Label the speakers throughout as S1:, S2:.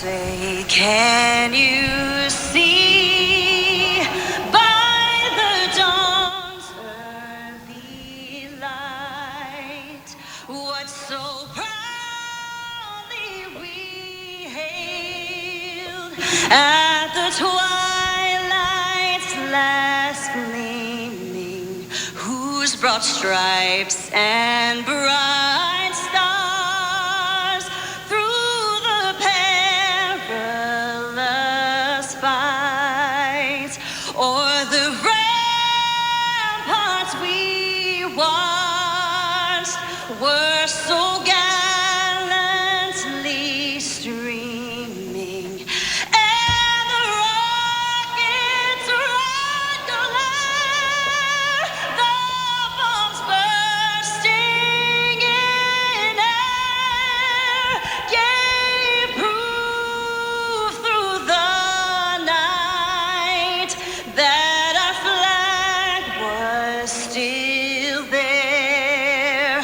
S1: say, can you see by the dawn's early light what so proudly we hailed at the twilight's last gleaming, whose broad stripes and bright stars through the perilous fight o'er the ramparts we watched were so gallantly streaming, and the rockets' red glare, the bombs bursting in air, gave proof through the night that our flag was still there.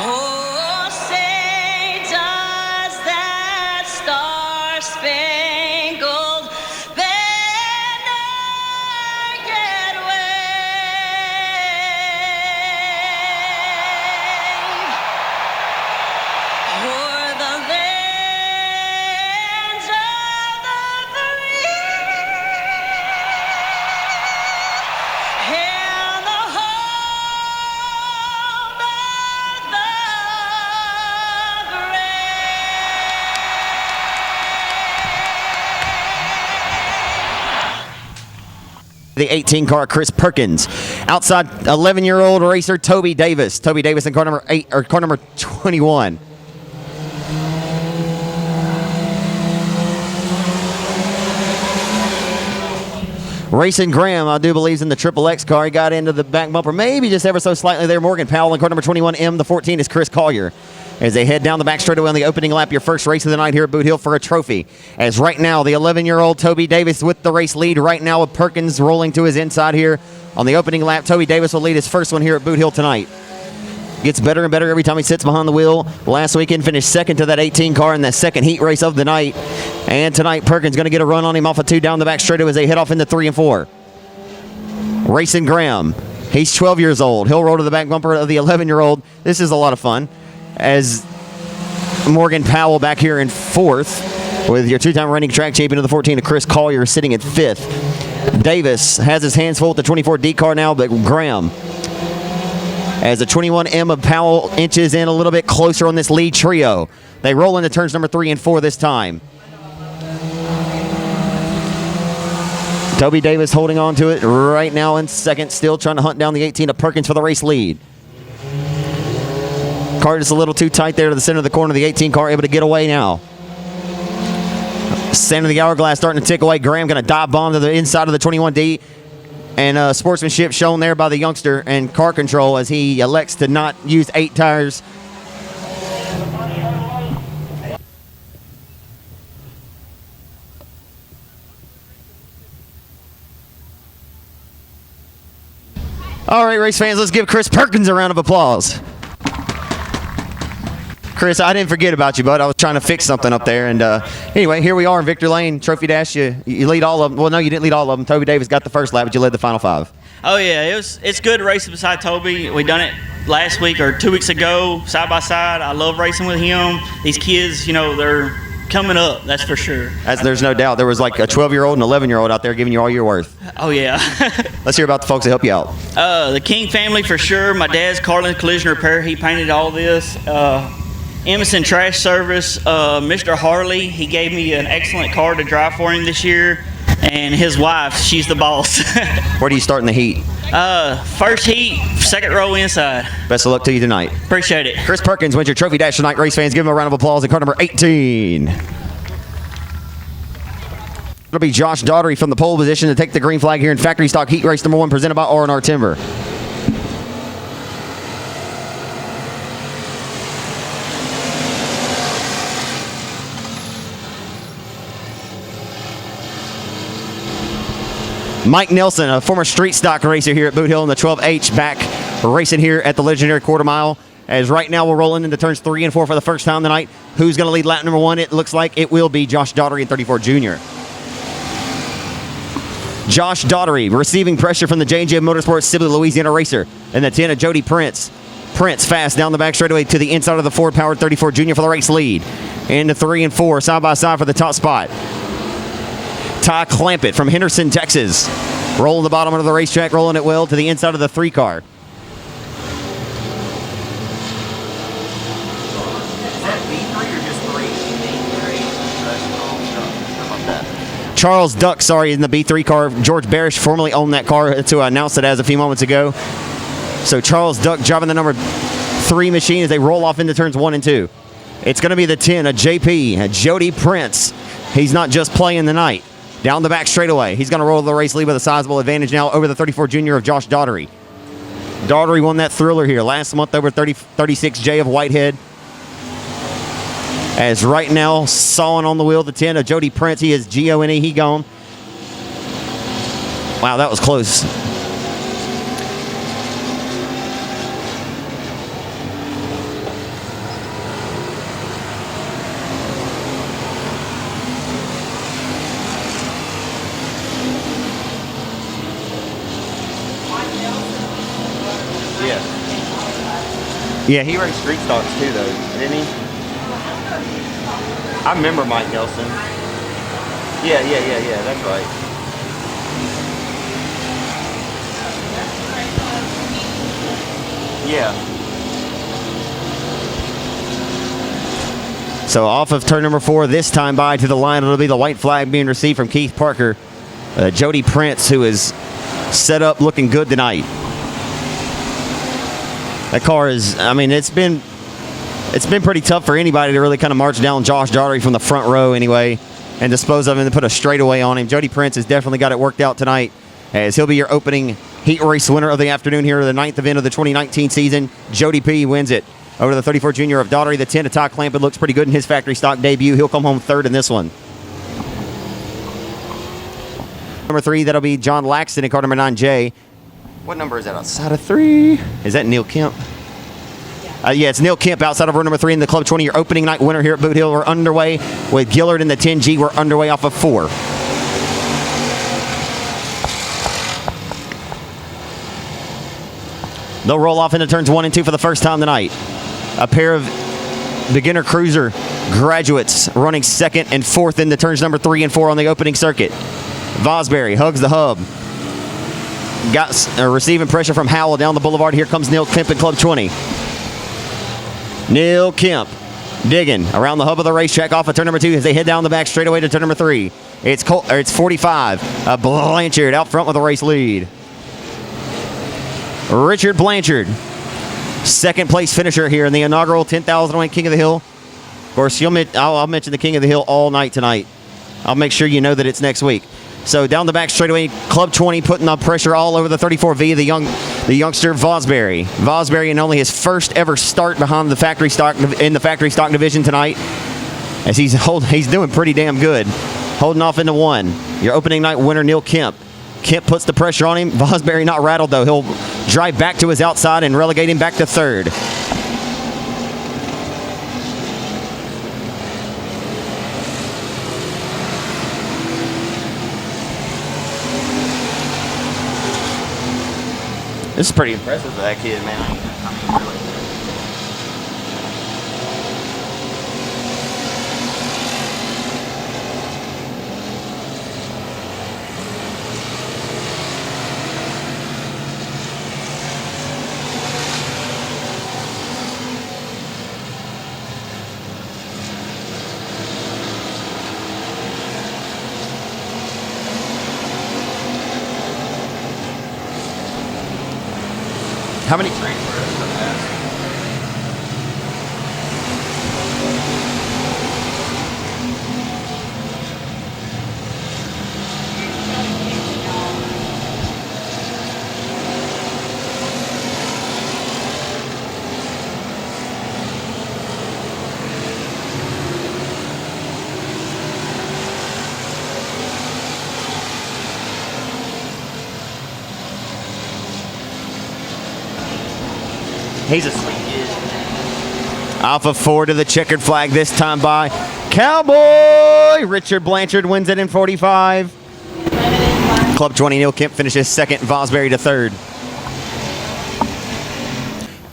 S1: Oh, say does that star-spangled banner yet wave o'er the lands of the free and the home of the
S2: The 18 car, Chris Perkins. Outside, 11-year-old racer Toby Davis. Toby Davis in car number 21. Racing Graham, I do believe, is in the Triple X car. He got into the back bumper, maybe just ever so slightly there. Morgan Powell in car number 21M. The 14 is Chris Collier. As they head down the back straightaway on the opening lap, your first race of the night here at Boot Hill for a trophy. As right now, the 11-year-old Toby Davis with the race lead. Right now with Perkins rolling to his inside here on the opening lap. Toby Davis will lead his first one here at Boot Hill tonight. Gets better and better every time he sits behind the wheel. Last weekend finished second to that 18 car in that second heat race of the night. And tonight, Perkins going to get a run on him off of 2 down the back straightaway as they head off into 3 and 4. Racing Graham. He's 12 years old. He'll roll to the back bumper of the 11-year-old. This is a lot of fun. As Morgan Powell back here in 4th with your 2-time reigning track champion of the 14 of Chris Collier sitting at 5th. Davis has his hands full with the 24 D car now, but Graham, as the 21M of Powell inches in a little bit closer on this lead trio. They roll into turns number 3 and 4 this time. Toby Davis holding on to it right now in second, still trying to hunt down the 18 of Perkins for the race lead. Car just a little too tight there to the center of the corner. The 18 car able to get away now. Center of the hourglass starting to tick away. Graham going to dive bomb to the inside of the 21D. And sportsmanship shown there by the youngster and car control as he elects to not use 8 tires. All right, race fans, let's give Chris Perkins a round of applause. Chris, I didn't forget about you, bud. I was trying to fix something up there. And anyway, here we are in Victor Lane, Trophy Dash. You lead all of them. Well, no, you didn't lead all of them. Toby Davis got the first lap, but you led the final 5.
S3: Oh, yeah. It's good racing beside Toby. We done it last week or 2 weeks ago, side by side. I love racing with him. These kids, they're coming up, that's for sure.
S2: There's no doubt. There was like a 12-year-old and 11-year-old out there giving you all your worth.
S3: Oh, yeah.
S2: Let's hear about the folks that help you out.
S3: The King family, for sure. My dad's Carlin Collision Repair. He painted all this. Emerson Trash Service, Mr. Harley, he gave me an excellent car to drive for him this year. And his wife, she's the boss.
S2: Where do you start in the heat?
S3: First heat, second row inside.
S2: Best of luck to you tonight.
S3: Appreciate it.
S2: Chris Perkins wins your Trophy Dash tonight. Race fans, give him a round of applause in car number 18. It'll be Josh Daughtery from the pole position to take the green flag here in factory stock heat race number 1 presented by R&R Timber. Mike Nelson, a former street stock racer here at Boot Hill in the 12H, back racing here at the legendary quarter mile. As right now we're rolling into turns 3 and 4 for the first time tonight. Who's going to lead lap number 1? It looks like it will be Josh Daughtery in 34 Junior. Josh Daughtery receiving pressure from the J&J Motorsports Sibley, Louisiana racer. And the 10 of Jody Prince. Prince fast down the back straightaway to the inside of the Ford-powered 34 Junior for the race lead. Into 3 and 4, side by side for the top spot. Ty Clampett from Henderson, Texas. Rolling the bottom of the racetrack, rolling it well to the inside of the 3 car. Charles Duck, in the B3 car. George Barish formerly owned that car to announce it as a few moments ago. So Charles Duck driving the number 3 machine as they roll off into turns 1 and 2. It's going to be the 10 of JP, Jody Prince. He's not just playing the night. Down the back straightaway. He's going to roll the race lead with a sizable advantage now over the 34 Junior of Josh Daughtery. Daughtery won that thriller here last month over 36J of Whitehead. As right now, sawing on the wheel, the 10 of Jody Prince. He is G-O-N-E. He gone. Wow, that was close. Yeah, he raced street stocks too, though, didn't he? I remember Mike Nelson. Yeah, that's right. Yeah. So off of turn number 4, this time by to the line, it'll be the white flag being received from Keith Parker. Jody Prince, who is set up looking good tonight. That car is, I mean, it's been pretty tough for anybody to really kind of march down Josh Daughtery from the front row anyway and dispose of him and put a straightaway on him. Jody Prince has definitely got it worked out tonight as he'll be your opening heat race winner of the afternoon here, the 9th event of the 2019 season. Jody P wins it over the 34 Junior of Daughtery. The 10 of Ty Clampett looks pretty good in his factory stock debut. He'll come home 3rd in this one. Number 3, that'll be John Laxton in car number 9J. What number is that outside of 3? Is that Neil Kemp? Yeah, it's Neil Kemp outside of row number 3 in the Club 20. Your opening night winner here at Boot Hill. We're underway with Gillard in the 10G. We're underway off of 4. They'll roll off into turns 1 and 2 for the first time tonight. A pair of beginner cruiser graduates running 2nd and 4th into turns number 3 and 4 on the opening circuit. Vosbury hugs the hub. Got receiving pressure from Howell down the boulevard. Here comes Neil Kemp in Club 20. Neil Kemp digging around the hub of the racetrack off of turn number 2 as they head down the back straightaway to turn number 3. It's 45. Blanchard out front with the race lead. Richard Blanchard, 2nd place finisher here in the inaugural 10,000 win King of the Hill. Of course, I'll mention the King of the Hill all night tonight. I'll make sure you know that it's next week. So down the back straightaway, Club 20 putting the pressure all over the 34V, the youngster Vosbury. Vosbury in only his first ever start behind the factory stock in the factory stock division tonight, as he's doing pretty damn good, holding off into 1. Your opening night winner Neil Kemp. Kemp puts the pressure on him. Vosbury not rattled though. He'll drive back to his outside and relegate him back to 3rd. This is pretty impressive for that kid, man. I mean, really. How many transfers does it have? He's a sweet kid. Off of 4 to the checkered flag, this time by Cowboy. Richard Blanchard wins it in 45. Club 20, Neil Kemp finishes second, Vosbury to third.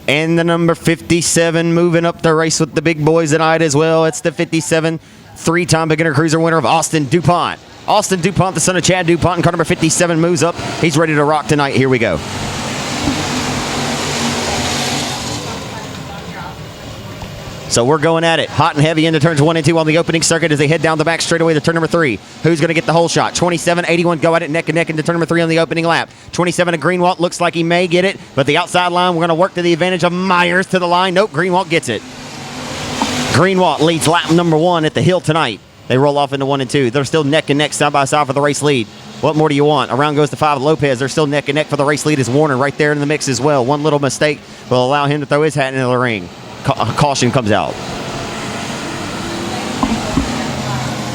S2: And the number 57 moving up the race with the big boys tonight as well. It's the 57, three-time beginner cruiser winner of Austin DuPont. Austin DuPont, the son of Chad DuPont, and car number 57 moves up. He's ready to rock tonight. Here we go. So we're going at it. Hot and heavy into turns 1 and 2 on the opening circuit as they head down the back straightaway to turn number 3. Who's going to get the whole shot? 27, 81 go at it neck and neck into turn number 3 on the opening lap. 27 of Greenwood looks like he may get it, but the outside line, we're going to work to the advantage of Myers to the line. Nope, Greenwood gets it. Greenwood leads lap number 1 at the hill tonight. They roll off into 1 and 2. They're still neck and neck, side by side for the race lead. What more do you want? Around goes the 5 Lopez. They're still neck and neck for the race lead as Warner right there in the mix as well. One little mistake will allow him to throw his hat into the ring. Caution comes out.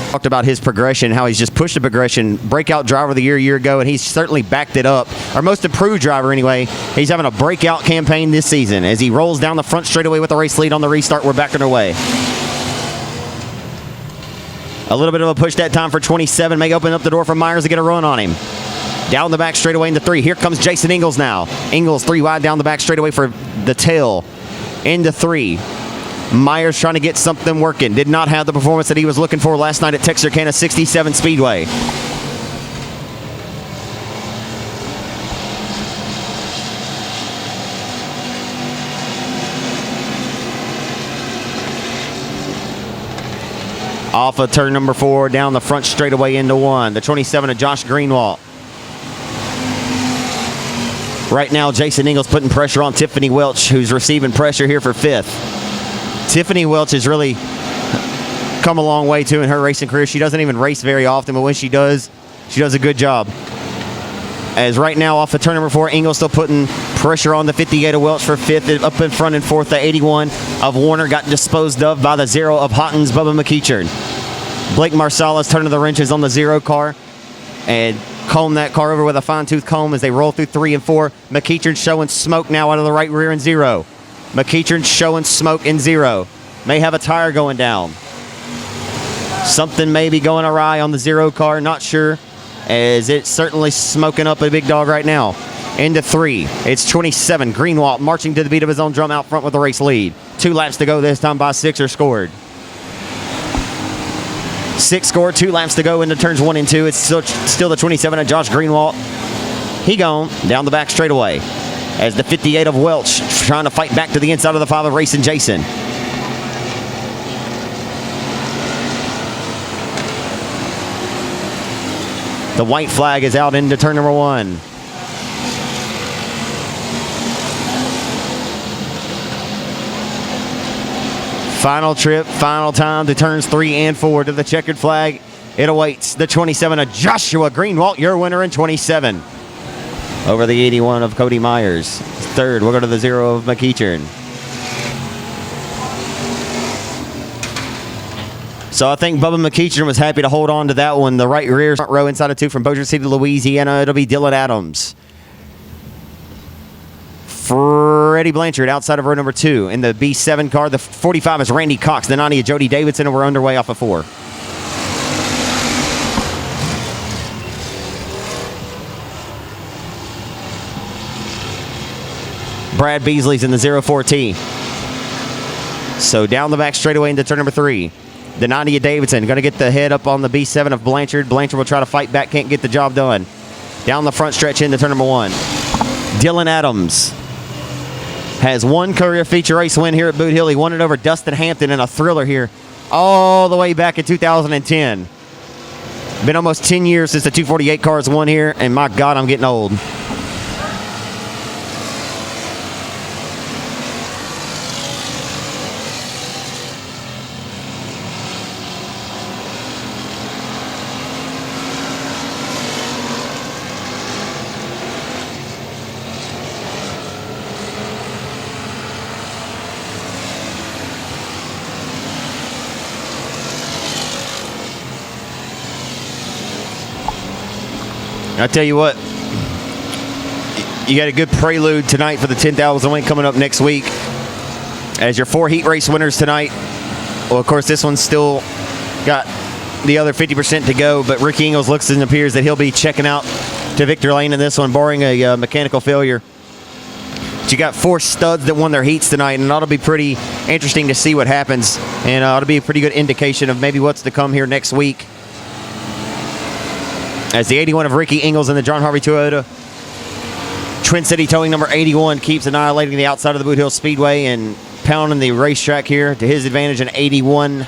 S2: Talked about his progression, how he's just pushed a progression. Breakout driver of the year ago, and he's certainly backed it up. Our most improved driver anyway. He's having a breakout campaign this season as he rolls down the front straightaway with the race lead on the restart. We're back on our way. A little bit of a push that time for 27. May open up the door for Myers to get a run on him. Down the back straightaway into 3. Here comes Jason Ingles now. Ingles 3 wide down the back straightaway for the tail. Into 3. Myers trying to get something working. Did not have the performance that he was looking for last night at Texarkana 67 Speedway. Off of turn number 4, down the front straightaway into 1. The 27 of Josh Greenwald. Right now, Jason Ingles putting pressure on Tiffany Welch, who's receiving pressure here for 5th. Tiffany Welch has really come a long way, too, in her racing career. She doesn't even race very often, but when she does a good job. As right now, off of turn number 4, Ingles still putting pressure on the 58 of Welch for 5th. Up in front and 4th, the 81 of Warner got disposed of by the 0 of Houghton's Bubba McEachern. Blake Marsalis turning the wrenches on the 0 car and comb that car over with a fine-tooth comb as they roll through 3 and 4. McEachern showing smoke now out of the right rear in 0. McEachern showing smoke in 0. May have a tire going down. Something may be going awry on the 0 car, not sure, as it's certainly smoking up a big dog right now. Into 3. It's 27. Greenwald marching to the beat of his own drum out front with the race lead. 2 laps to go this time by 6 are scored. 6 scored, 2 laps to go into turns 1 and 2. It's still the 27 of Josh Greenwald. He gone down the back straightaway as the 58 of Welch trying to fight back to the inside of the 5 of Racing Jason. The white flag is out into turn number 1. Final trip, final time to turns 3 and 4 to the checkered flag. It awaits the 27 of Joshua Greenwald, your winner in 27. Over the 81 of Cody Myers. 3rd, we'll go to the 0 of McEachern. So I think Bubba McEachern was happy to hold on to that one. The right rear front row inside of 2 from Bossier City, Louisiana. It'll be Dylan Adams. Freddie Blanchard outside of row number 2. In the B7 car, the 45 is Randy Cox. The 90 of Jody Davidson, and we're underway off of 4. Brad Beasley's in the 04T. So down the back straightaway into turn number 3. The 90 of Davidson going to get the head up on the B7 of Blanchard. Blanchard will try to fight back, can't get the job done. Down the front stretch into turn number 1. Dylan Adams has 1 career feature race win here at Boot Hill. He won it over Dustin Hampton in a thriller here all the way back in 2010. Been almost 10 years since the 248 cars won here, and my God, I'm getting old. I tell you what, you got a good prelude tonight for the 10,000 win coming up next week. As your 4 heat race winners tonight. Well, of course, this one's still got the other 50% to go, but Ricky Ingles looks and appears that he'll be checking out to Victor Lane in this one, barring a mechanical failure. But you got 4 studs that won their heats tonight, and it ought to be pretty interesting to see what happens, and ought to be a pretty good indication of maybe what's to come here next week. As the 81 of Ricky Ingles in the John Harvey Toyota Twin City Towing number 81 keeps annihilating the outside of the Boothill Speedway and pounding the racetrack here to his advantage in 81.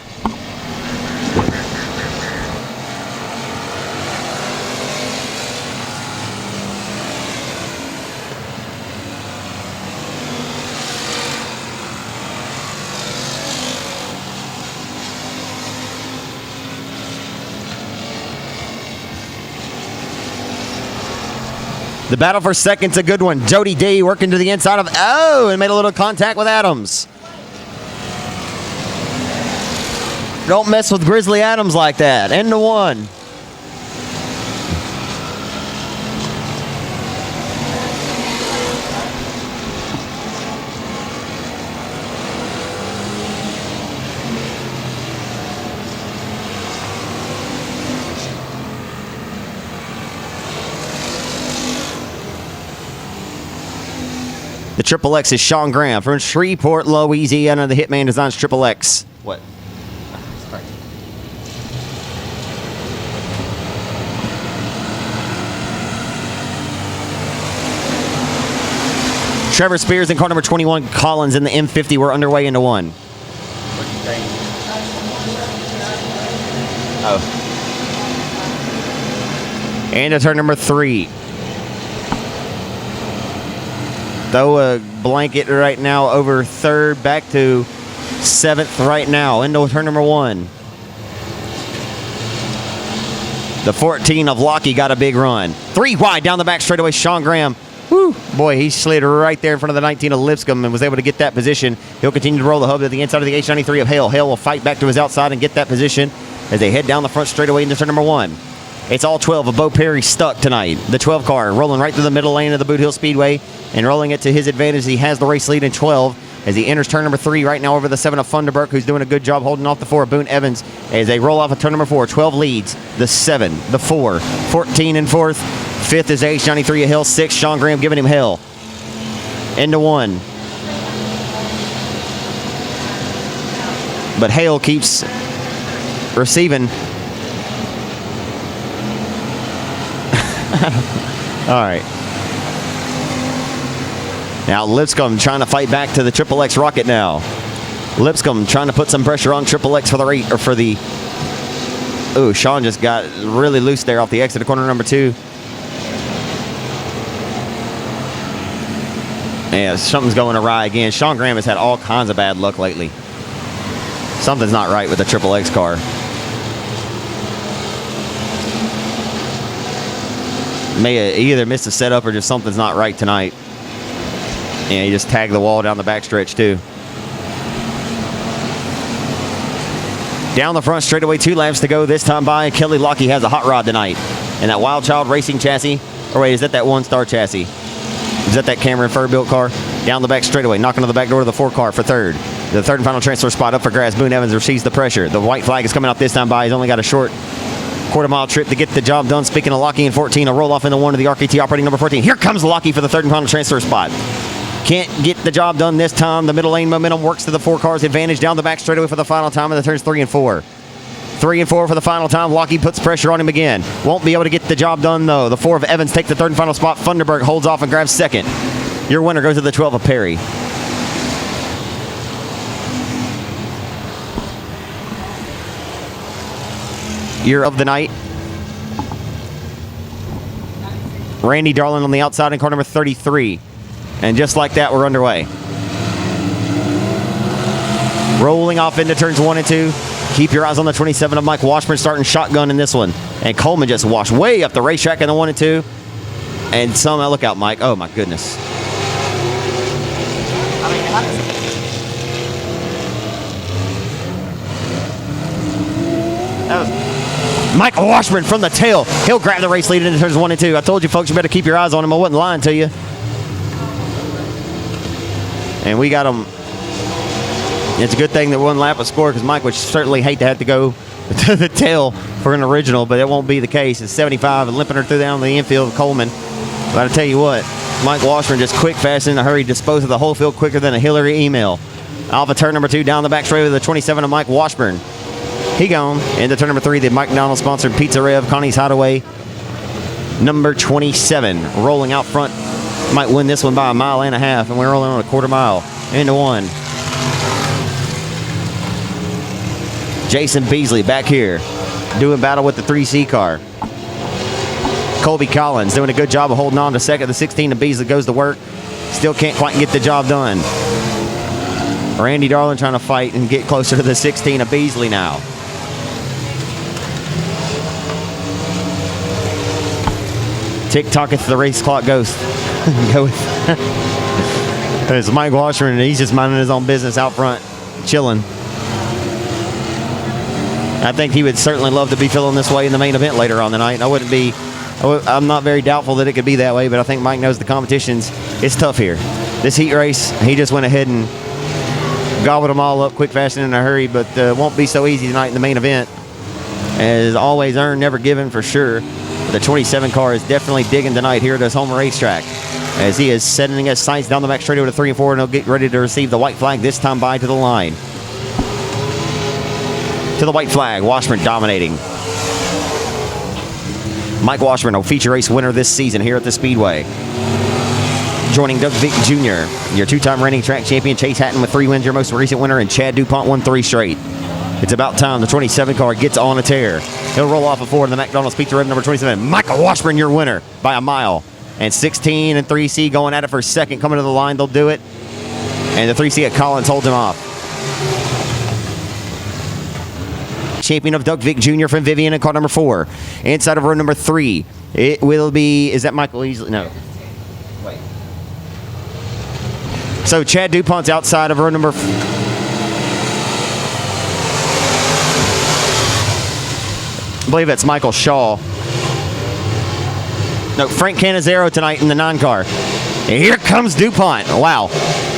S2: The battle for second's a good one. Jody D working to the inside of, and made a little contact with Adams. Don't mess with Grizzly Adams like that. End to 1. The Triple X is Sean Graham from Shreveport, Louisiana. The Hitman designs Triple X. What? Sorry. Trevor Spears in car number 21, Collins in the M50 were underway into 1. What'd you say? Oh. And to turn number 3. Throw a blanket right now over 3rd, back to 7th right now. Into turn number 1. The 14 of Lockie got a big run. 3 wide down the back straightaway. Sean Graham. Woo. Boy, he slid right there in front of the 19 of Lipscomb and was able to get that position. He'll continue to roll the hub to the inside of the H93 of Hale. Hale will fight back to his outside and get that position as they head down the front straightaway into turn number 1. It's all 12 of Bo Perry stuck tonight. The 12 car rolling right through the middle lane of the Boothill Speedway and rolling it to his advantage. He has the race lead in 12 as he enters turn number 3 right now over the 7 of Funderburk, who's doing a good job holding off the 4 of Boone Evans as they roll off of turn number 4. 12 leads, the 7, the 4, 14 in 4th. 5th is H93 of Hill. 6, Sean Graham giving him hell. Into 1. But Hale keeps receiving. All right. Now Lipscomb trying to fight back to the Triple X rocket now. Lipscomb trying to put some pressure on Triple X for the rate or for the. Ooh, Sean just got really loose there off the exit of corner number 2. Yeah, something's going awry again. Sean Graham has had all kinds of bad luck lately. Something's not right with the Triple X car. May either missed a setup or just something's not right tonight. And he just tagged the wall down the backstretch too. Down the front straightaway, 2 laps to go this time by. Kelly Lockie has a hot rod tonight. And that Wild Child Racing chassis, or wait, is that 1-star chassis? Is that Cameron Fur-built car? Down the back straightaway, knocking on the back door of the 4 car for 3rd. The 3rd and final transfer spot up for grabs. Boone Evans receives the pressure. The white flag is coming out this time by. He's only got a short quarter-mile trip to get the job done. Speaking of Lockie in 14, a roll-off into 1 of the RKT operating number 14. Here comes Lockie for the 3rd and final transfer spot. Can't get the job done this time. The middle lane momentum works to the 4 cars' advantage. Down the back straightaway for the final time, and the turns 3 and 4. 3 and 4 for the final time. Lockie puts pressure on him again. Won't be able to get the job done, though. The 4 of Evans take the 3rd and final spot. Funderburk holds off and grabs 2nd. Your winner goes to the 12 of Perry. Year of the night. Randy Darling on the outside in car number 33. And just like that, we're underway. Rolling off into turns 1 and 2. Keep your eyes on the 27 of Mike Washburn starting shotgun in this one. And Coleman just washed way up the racetrack in the 1 and 2. And somehow, look out, Mike. Oh, my goodness. Michael Washburn from the tail. He'll grab the race lead into turns 1 and 2. I told you folks, you better keep your eyes on him. I wasn't lying to you. And we got him It's a good thing that one lap was scored because Mike would certainly hate to have to go to the tail for an original, but it won't be the case. It's 75 and limping her through down the infield of Coleman. But I tell you what, Mike Washburn just quick, fast, in a hurry, disposed of the whole field quicker than a Hillary email. Off of turn number 2, down the back straight with the 27 of Mike Washburn. He gone. Into turn number 3, the Mike Donald sponsored Pizza Rev, Connie's Hideaway, number 27. Rolling out front. Might win this one by 1.5 miles, and we're rolling on a 1/4 mile. Into 1. Jason Beasley back here, doing battle with the 3C car. Colby Collins doing a good job of holding on to second. The 16 of Beasley goes to work. Still can't quite get the job done. Randy Darling trying to fight and get closer to the 16 of Beasley now. Tick-tocketh the race clock ghost. Go with. It's Mike Washburn, and he's just minding his own business out front, chilling. I think he would certainly love to be feeling this way in the main event later on the night. I'm not very doubtful that it could be that way, but I think Mike knows the competition's it's tough here. This heat race, he just went ahead and gobbled them all up quick, fast, and in a hurry, but won't be so easy tonight in the main event. As always, earned, never given for sure. The 27 car is definitely digging tonight here at this home racetrack, as he is setting his sights down the back straight over to 3 and 4, and he'll get ready to receive the white flag, this time by to the line. To the white flag, Washburn dominating. Mike Washburn, a feature race winner this season here at the Speedway. Joining Doug Vick Jr., your 2-time reigning track champion, Chase Hatton with 3 wins, your most recent winner, and Chad DuPont won 3 straight. It's about time the 27 car gets on a tear. He'll roll off a 4 in the McDonald's Pizza Rev number 27. Michael Washburn, your winner by 1 mile. And 16 and 3C going at it for second, coming to the line, they'll do it. And the 3C at Collins holds him off. Champion of Doug Vick Jr. from Vivian in car number 4. Inside of row number 3, it will be, is that Michael Easley? No. Wait. So Chad DuPont's outside of row number I believe that's Michael Shaw. No, Frank Canizero tonight in the 9 car. And here comes DuPont. Wow.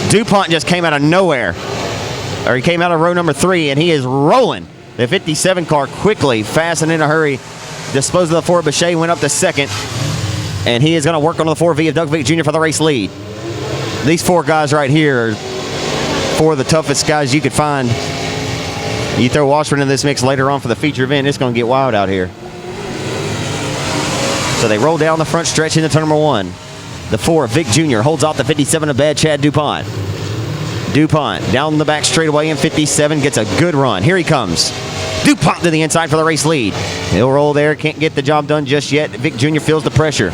S2: DuPont just came out of nowhere. Or he came out of row number 3, and he is rolling. The 57 car quickly, fast and in a hurry. Disposed of the 4. Bechet went up to second. And he is going to work on the 4V of Doug Vick Jr. for the race lead. These 4 guys right here are 4 of the toughest guys you could find. You throw Washburn in this mix later on for the feature event, it's going to get wild out here. So they roll down the front stretch into turn number 1. The 4 of Vick Jr. holds off the 57 of bad Chad DuPont. DuPont down the back straightaway in 57, gets a good run. Here he comes. DuPont to the inside for the race lead. He'll roll there, can't get the job done just yet. Vick Jr. feels the pressure.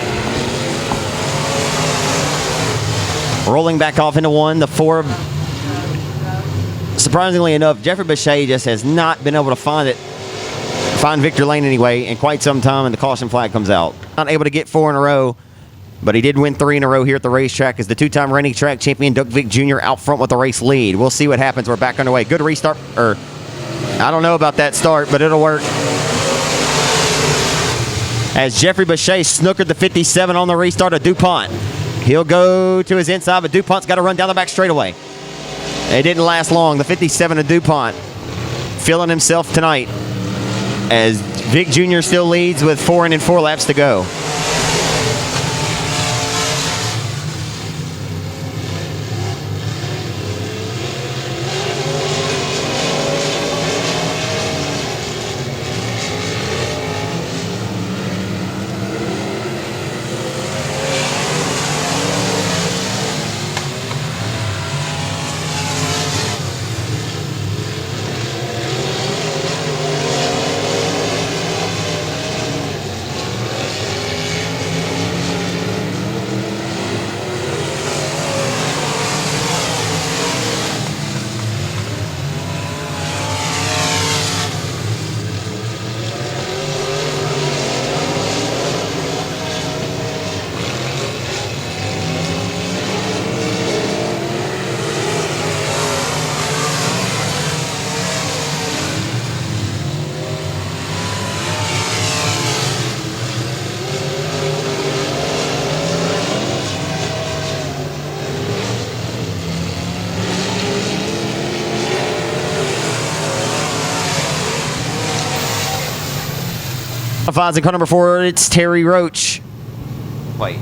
S2: Rolling back off into 1, the 4 of... Surprisingly enough, Jeffrey Bechet just has not been able to find Victor Lane anyway in quite some time, and the caution flag comes out. Not able to get 4 in a row, but he did win 3 in a row here at the racetrack as the 2-time reigning track champion Doug Vick Jr. out front with the race lead. We'll see what happens. We're back underway. Good restart, or I don't know about that start, but it'll work. As Jeffrey Bechet snookered the 57 on the restart of DuPont. He'll go to his inside, but DuPont's got to run down the back straightaway. It didn't last long. The 57 of DuPont feeling himself tonight as Vick Jr. still leads with 4 and 4 laps to go. Fives in car number 4, it's Terry Roach. Wait.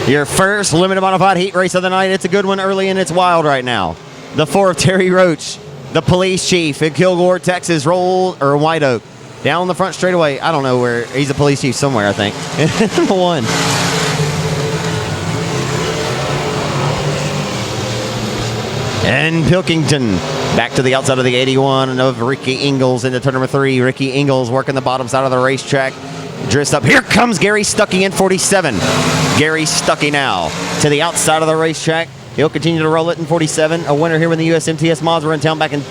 S2: Your first limited modified heat race of the night. It's a good one early and it's wild right now. The 4 of Terry Roach, the police chief in Kilgore, Texas, White Oak. Down the front straightaway. I don't know where. He's a police chief somewhere, I think. Number 1. And Pilkington back to the outside of the 81 of Ricky Ingles into turn number 3. Ricky Ingles working the bottom side of the racetrack. Dressed up. Here comes Gary Stuckey in 47. Gary Stuckey now to the outside of the racetrack. He'll continue to roll it in 47. A winner here when the USMTS mods were in town back in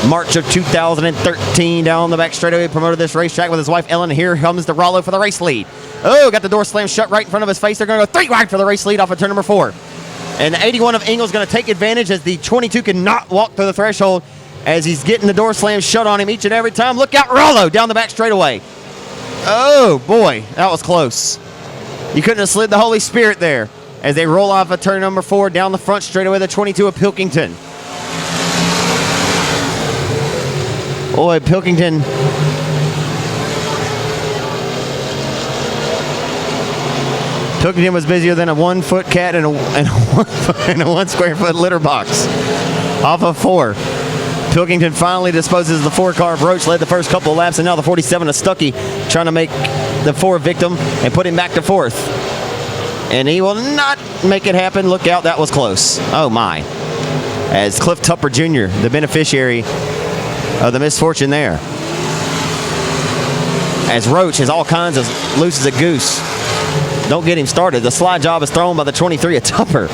S2: March of 2013. Down the back straightaway, promoted this racetrack with his wife Ellen. Here comes the Rollo for the race lead. Oh, got the door slammed shut right in front of his face. They're going to go 3 wide for the race lead off of turn number 4. And the 81 of Ingles going to take advantage as the 22 cannot walk through the threshold as he's getting the door slammed shut on him each and every time. Look out, Rollo down the back straightaway. Oh, boy, that was close. You couldn't have slid the Holy Spirit there as they roll off of turn number 4 down the front straightaway, the 22 of Pilkington. Boy, Pilkington. Pilkington was busier than a 1-foot cat and a 1 square foot litter box off of 4. Pilkington finally disposes of the 4 car of Roach, led the first couple of laps, and now the 47 of Stuckey trying to make the 4 victim and put him back to 4th. And he will not make it happen. Look out, that was close. Oh my. As Cliff Tupper Jr., the beneficiary of the misfortune there. As Roach is all kinds of loose as a goose. Don't get him started. The slide job is thrown by the 23 of Tupper.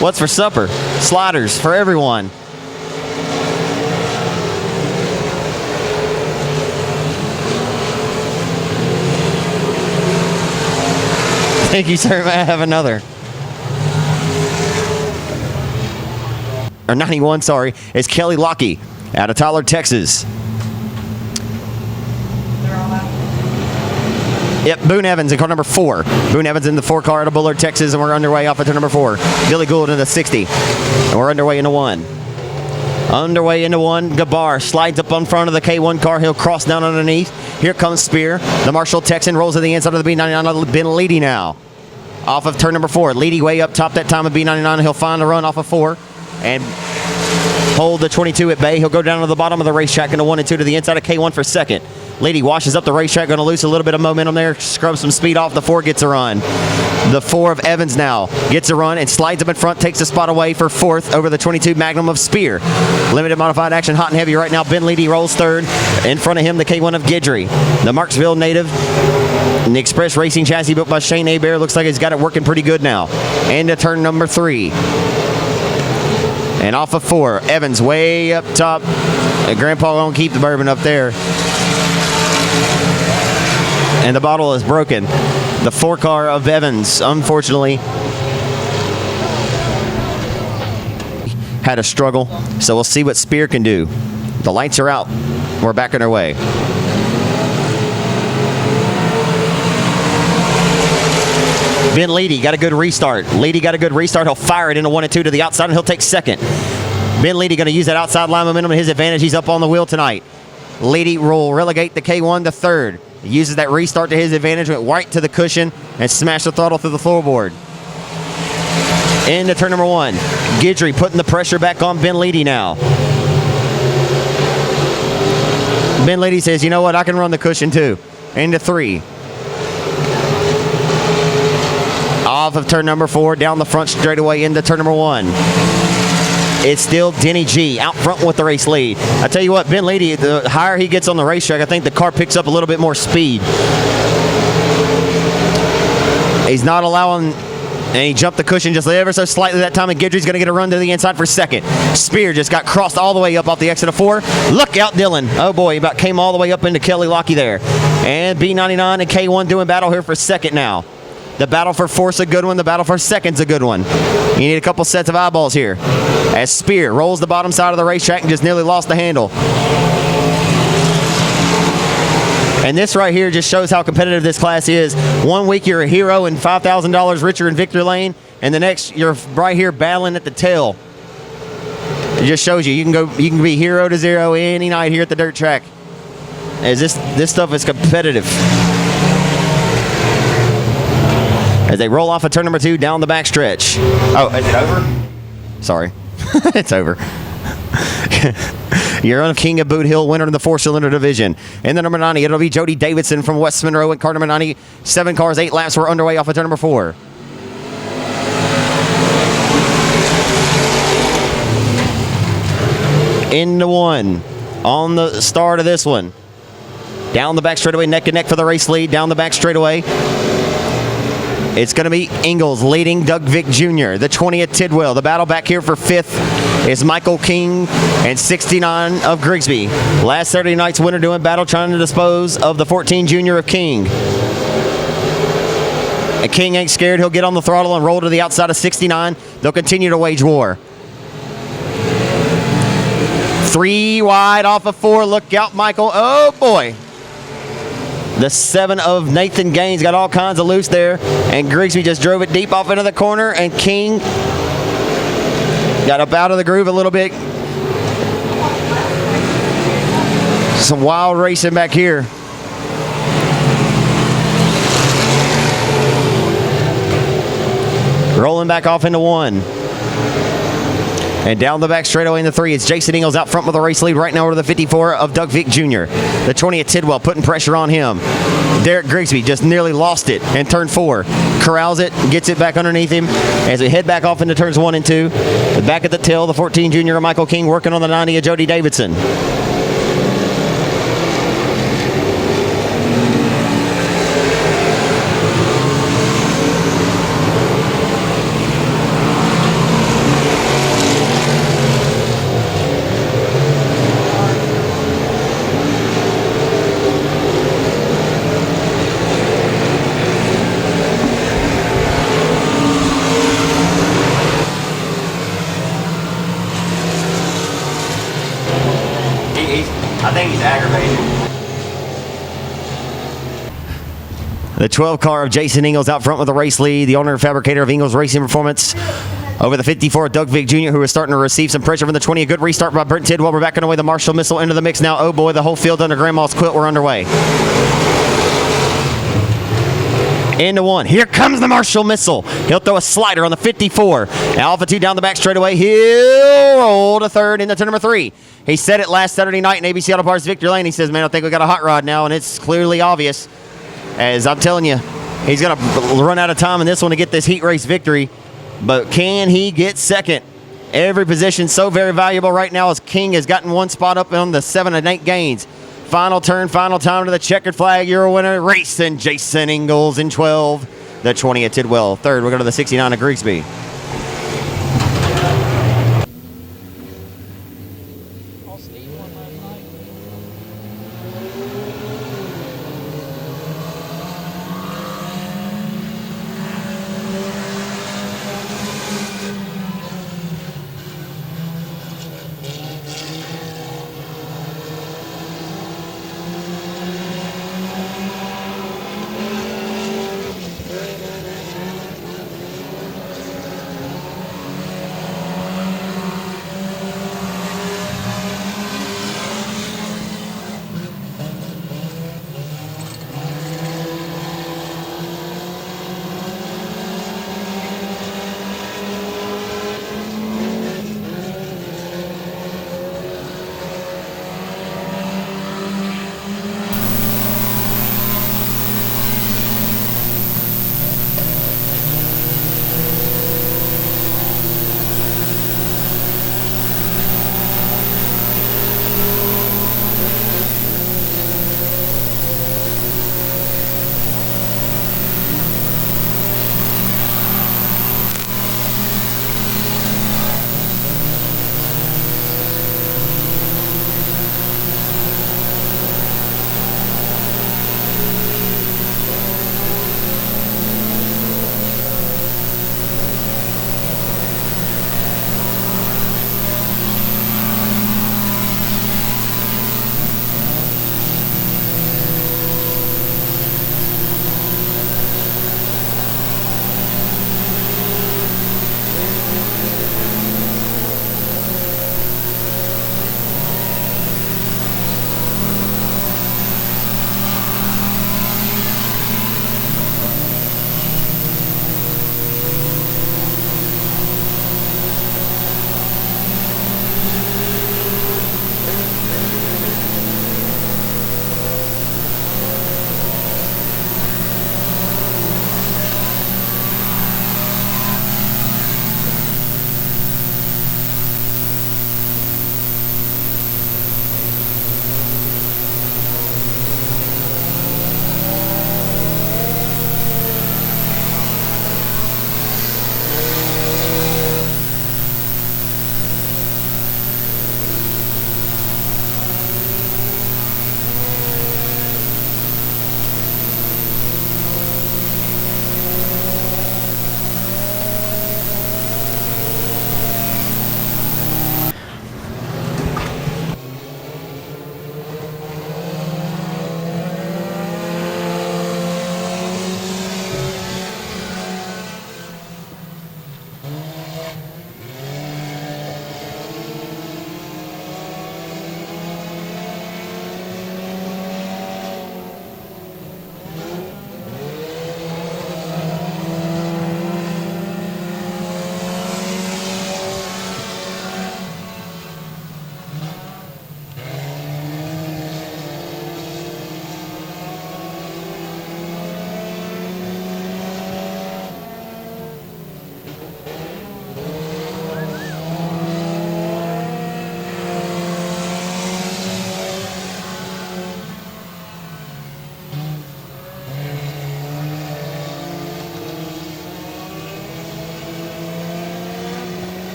S2: What's for supper? Sliders for everyone. Thank you, sir. May I have another? Or 91, sorry. It's Kelly Lockey out of Tyler, Texas. Yep, Boone Evans in car number 4. Boone Evans in the 4 car out of Bullard, Texas, and we're underway off of turn number 4. Billy Gould in the 60. And we're underway into 1. Underway into 1. Gabar slides up on front of the K1 car. He'll cross down underneath. Here comes Spear. The Marshall Texan rolls to the inside of the B99. Ben Leedy now. Off of turn number 4. Leedy way up top that time of B99. He'll find a run off of 4. And hold the 22 at bay. He'll go down to the bottom of the racetrack into 1 and 2 to the inside of K1 for second. Leedy washes up the racetrack. Going to lose a little bit of momentum there. Scrubs some speed off. The 4 gets a run. The 4 of Evans now gets a run and slides up in front, takes the spot away for 4th over the 22 Magnum of Spear. Limited modified action, hot and heavy right now. Ben Leedy rolls 3rd. In front of him, the K1 of Guidry. The Marksville native. And the Express Racing chassis built by Shane Hebert. Looks like he's got it working pretty good now. Into turn number 3. And off of 4, Evans way up top. Grandpa gonna keep the bourbon up there. And the bottle is broken. The 4 car of Evans, unfortunately, had a struggle. So we'll see what Spear can do. The lights are out. We're back on our way. Ben Leedy got a good restart. Leedy got a good restart. He'll fire it into 1 and 2 to the outside, and he'll take second. Ben Leedy going to use that outside line momentum to his advantage. He's up on the wheel tonight. Leedy will relegate the K1 to 3rd. He uses that restart to his advantage, went right to the cushion, and smashed the throttle through the floorboard. Into turn number 1. Guidry putting the pressure back on Ben Leedy now. Ben Leedy says, you know what, I can run the cushion too. Into 3. Off of turn number 4, down the front straightaway into turn number 1. It's still Denny G out front with the race lead. I tell you what, Ben Leedy, the higher he gets on the racetrack, I think the car picks up a little bit more speed. He's not allowing And he jumped the cushion just ever so slightly that time, and Guidry's going to get a run to the inside for second. Spear just got crossed all the way up off the exit of 4. Look out, Dylan. Oh, boy, he about came all the way up into Kelly Lockey there. And B99 and K1 doing battle here for second now. The battle for fourth's a good one. The battle for second's a good one. You need a couple sets of eyeballs here. As Spear rolls the bottom side of the racetrack and just nearly lost the handle. And this right here just shows how competitive this class is. 1 week you're a hero and $5,000 richer in victory lane, and the next you're right here battling at the tail. It just shows you can be hero to zero any night here at the dirt track. As this stuff is competitive. As they roll off of turn number 2 down the back stretch. Oh, is it over? Sorry. It's over. You're on King of Boothill, winner in the 4-cylinder division. In the number 90, it'll be Jody Davidson from West Monroe and car number 90. 7 cars, 8 laps were underway off of turn number 4. Into 1 on the start of this one. Down the back straightaway, neck and neck for the race lead. Down the back straightaway. It's going to be Ingles leading Doug Vick Jr., the 20th Tidwell. The battle back here for 5th is Michael King and 69 of Grigsby. Last Saturday night's winner doing battle, trying to dispose of the 14 Junior of King. And King ain't scared. He'll get on the throttle and roll to the outside of 69. They'll continue to wage war. 3 wide off of 4. Look out, Michael. Oh, boy. The 7 of Nathan Gaines got all kinds of loose there, and Grigsby just drove it deep off into the corner, and King got up out of the groove a little bit. Some wild racing back here. Rolling back off into 1. And down the back straightaway in the 3, it's Jason Ingles out front with the race lead right now over the 54 of Doug Vick Jr. The 20 at Tidwell putting pressure on him. Derek Grigsby just nearly lost it in turn 4. Corrals it, gets it back underneath him as we head back off into turns 1 and 2. The back at the tail, the 14 Junior of Michael King working on the 90 of Jody Davidson. I think he's aggravated. The 12 car of Jason Ingles out front with the race lead. The owner and fabricator of Ingles Racing Performance over the 54 Doug Vick Jr., who is starting to receive some pressure from the 20. A good restart by Brent Tidwell. We're backing away the Marshall Missile into the mix now. Oh boy, the whole field under Grandma's quilt. We're underway. Into 1. Here comes the Marshall Missile. He'll throw a slider on the 54. Alpha 2 down the back straightaway. He'll roll to 3rd into turn number 3. He said it last Saturday night in ABC Auto Parts Victory Lane. He says, man, I think we got a hot rod now, and it's clearly obvious. As I'm telling you, he's going to run out of time in this one to get this heat race victory. But can he get second? Every position so very valuable right now as King has gotten 1 spot up on the 7 and 8 gains. Final turn, final time to the checkered flag. You're a winner, racing Jason Ingles in 12. The 20 at Tidwell. 3rd, we're going to the 69 of Grigsby.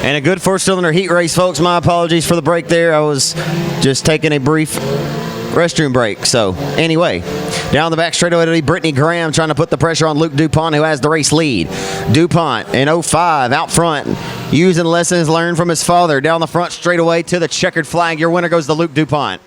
S2: And a good four-cylinder heat race, folks. My apologies for the break there. I was just taking a brief restroom break. So, anyway, down the back straightaway, it'll be Brittany Graham trying to put the pressure on Luke DuPont, who has the race lead. DuPont in 05 out front, using lessons learned from his father. Down the front straightaway to the checkered flag. Your winner goes to Luke DuPont.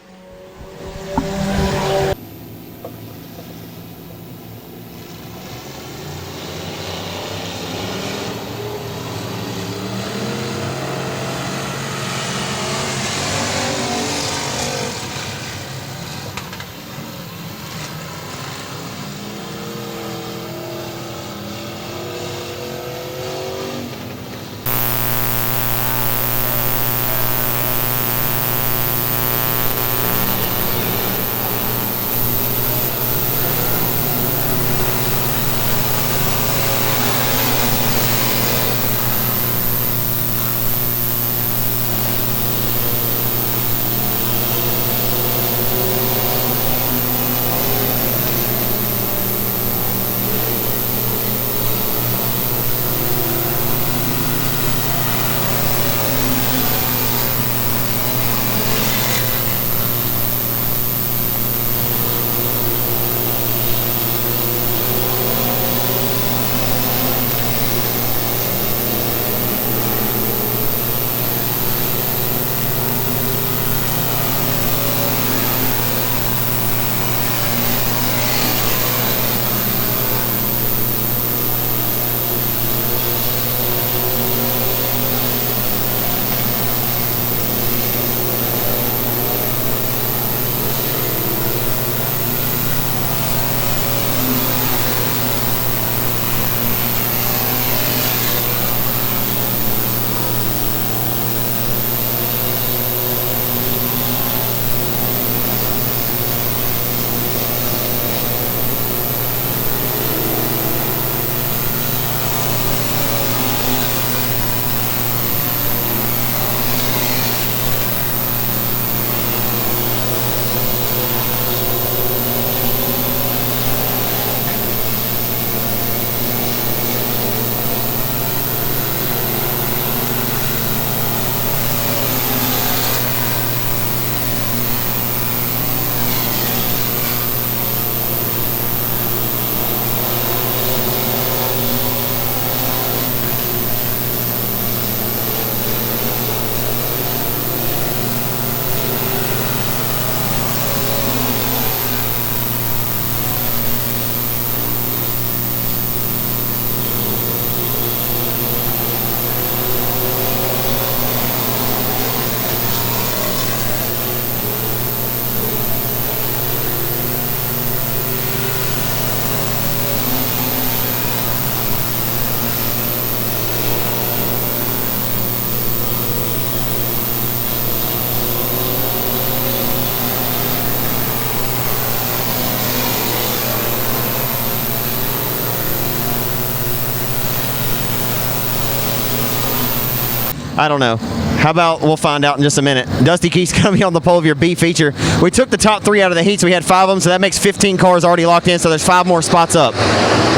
S2: I don't know. How about we'll find out in just a minute. Dusty Keith's going to be on the pole of your B feature. We took the top 3 out of the heats. We had 5 of them, so that makes 15 cars already locked in, so there's 5 more spots up.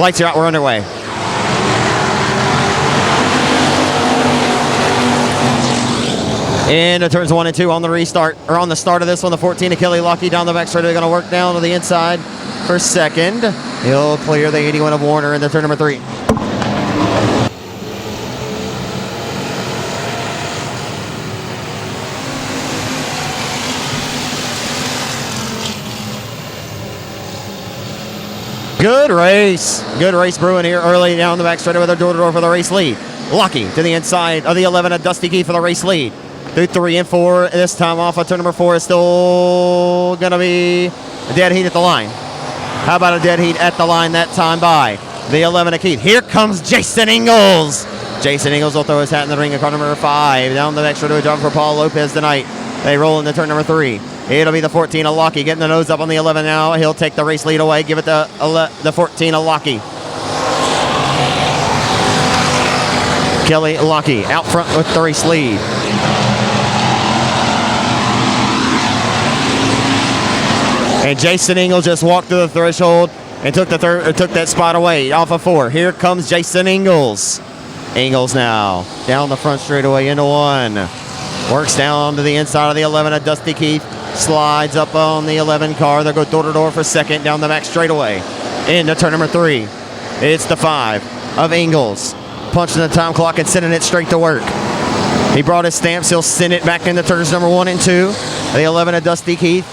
S2: Lights are out. We're underway. And turns 1 and 2 on the restart, or on the start of this one. The 14 of Kelly Lucky down the back straight. They're going to work down to the inside for second. He'll clear the 81 of Warner in the turn number 3. Good race brewing here early down the back straight with a door-to-door for the race lead. Lucky to the inside of the 11 of Dusty Keith for the race lead. Through 3 and 4, this time off of turn number 4 is still going to be a dead heat at the line. How about a dead heat at the line that time by the 11 of Keith? Here comes Jason Ingles. Jason Ingles will throw his hat in the ring of car number 5. Down the back straight to a job for Paul Lopez tonight. They roll into turn number 3. It'll be the 14 of Lucky getting the nose up on the 11 now. He'll take the race lead away. Give it the 14 of Lucky. Kelly Lucky out front with the race lead. And Jason Ingles just walked through the threshold and took that spot away off of 4. Here comes Jason Ingles Ingles now down the front straightaway into 1. Works down to the inside of the 11 of Dusty Keith. Slides up on the 11 car. They'll go door to door for second down the back straightaway. Into turn number 3. It's the 5 of Ingles. Punching the time clock and sending it straight to work. He brought his stamps. He'll send it back into turns number 1 and 2. The 11 of Dusty Keith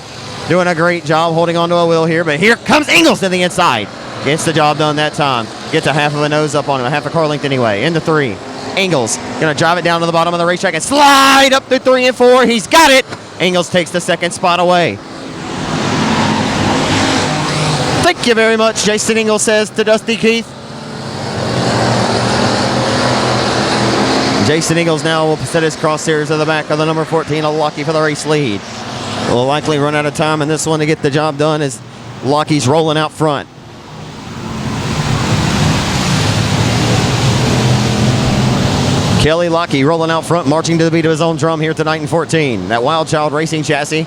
S2: doing a great job holding onto a wheel here. But here comes Ingles to the inside. Gets the job done that time. Gets a half of a nose up on him. A half a car length anyway. Into 3. Ingles going to drive it down to the bottom of the racetrack and slide up through 3 and 4. He's got it. Ingles takes the second spot away. Thank you very much, Jason Ingles says to Dusty Keith. Jason Ingles now will set his crosshairs to the back of the number 14, a Lucky for the race lead. Will likely run out of time in this one to get the job done as Lucky's rolling out front. Kelly Lucky rolling out front, marching to the beat of his own drum here tonight in 14. That Wild Child Racing chassis.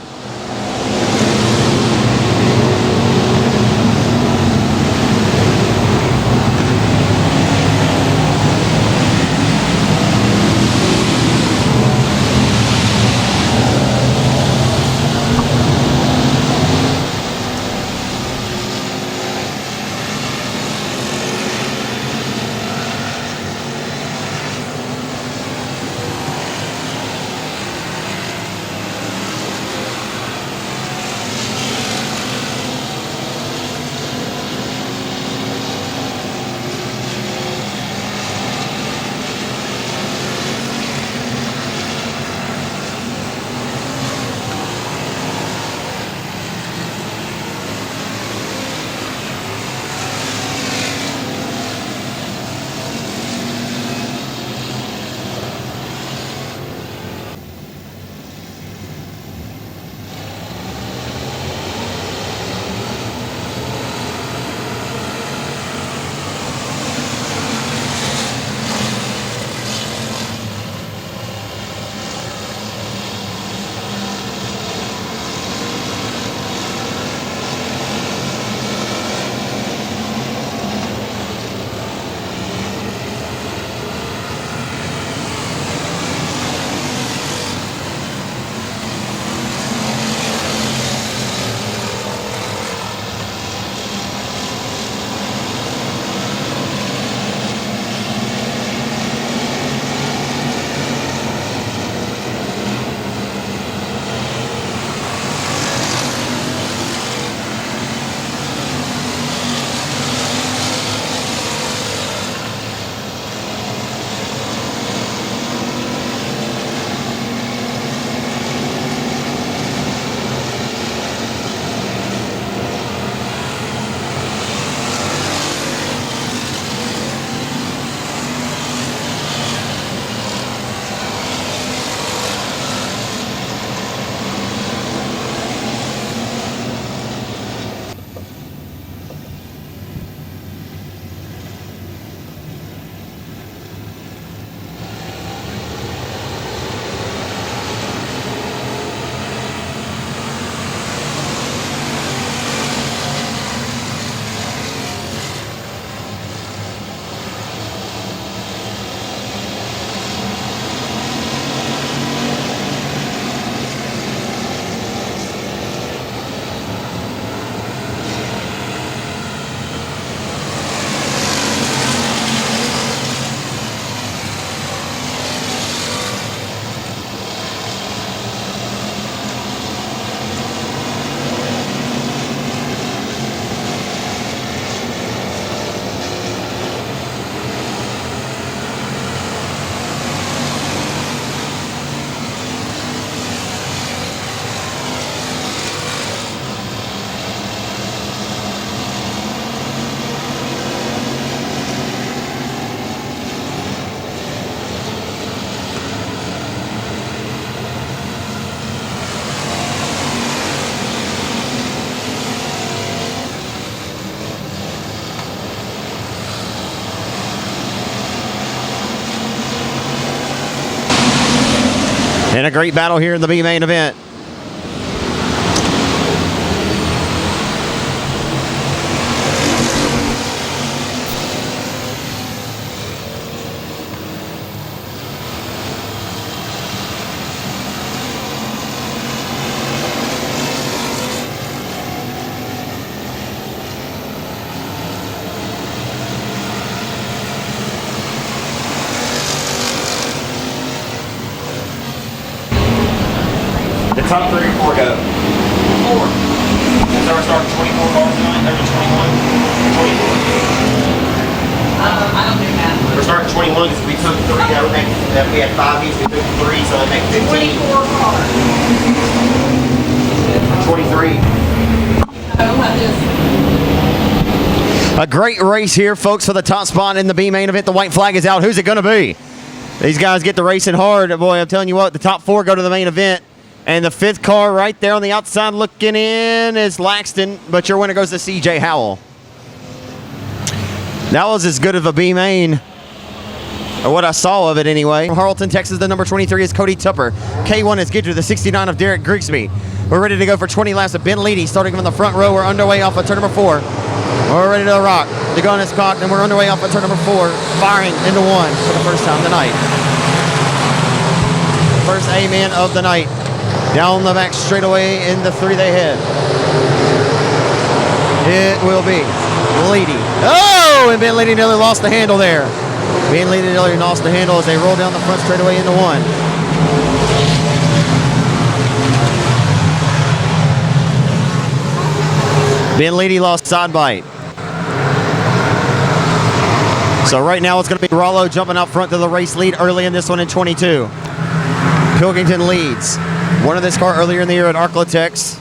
S2: And a great battle here in the B main event. The top 3 or 4 go. 4. So we're starting 24 cars tonight, or 21? 24.
S4: I don't do math.
S2: We're starting 21 because we took 3 that would make, we had 5 each, we took 3, so that makes 15.
S4: 24 cars.
S2: 23.
S4: I don't have this.
S2: A great race here, folks, for the top spot in the B main event. The white flag is out. Who's it going to be? These guys get to racing hard. Boy, I'm telling you what, the top 4 go to the main event. And the 5th car right there on the outside looking in is Laxton, but your winner goes to CJ Howell. That was as good of a B main, or what I saw of it anyway. From Harleton, Texas, the number 23 is Cody Tupper. K1 is Gidger, the 69 of Derek Grigsby. We're ready to go for 20 laps of Ben Leedy, starting from the front row. We're underway off of turn number 4. We're ready to rock. The gun is cocked, and we're underway off of turn number 4, firing into 1 for the first time tonight. First amen of the night. Down the back straightaway in the 3 they head. It will be Leedy. Oh, and Ben Leedy nearly lost the handle there. Ben Leedy nearly lost the handle as they roll down the front straightaway into 1. Ben Leedy lost side bite. So right now it's going to be Rollo jumping out front to the race lead early in this one in 22. Pilkington leads. Won of this car earlier in the year at Arklatex.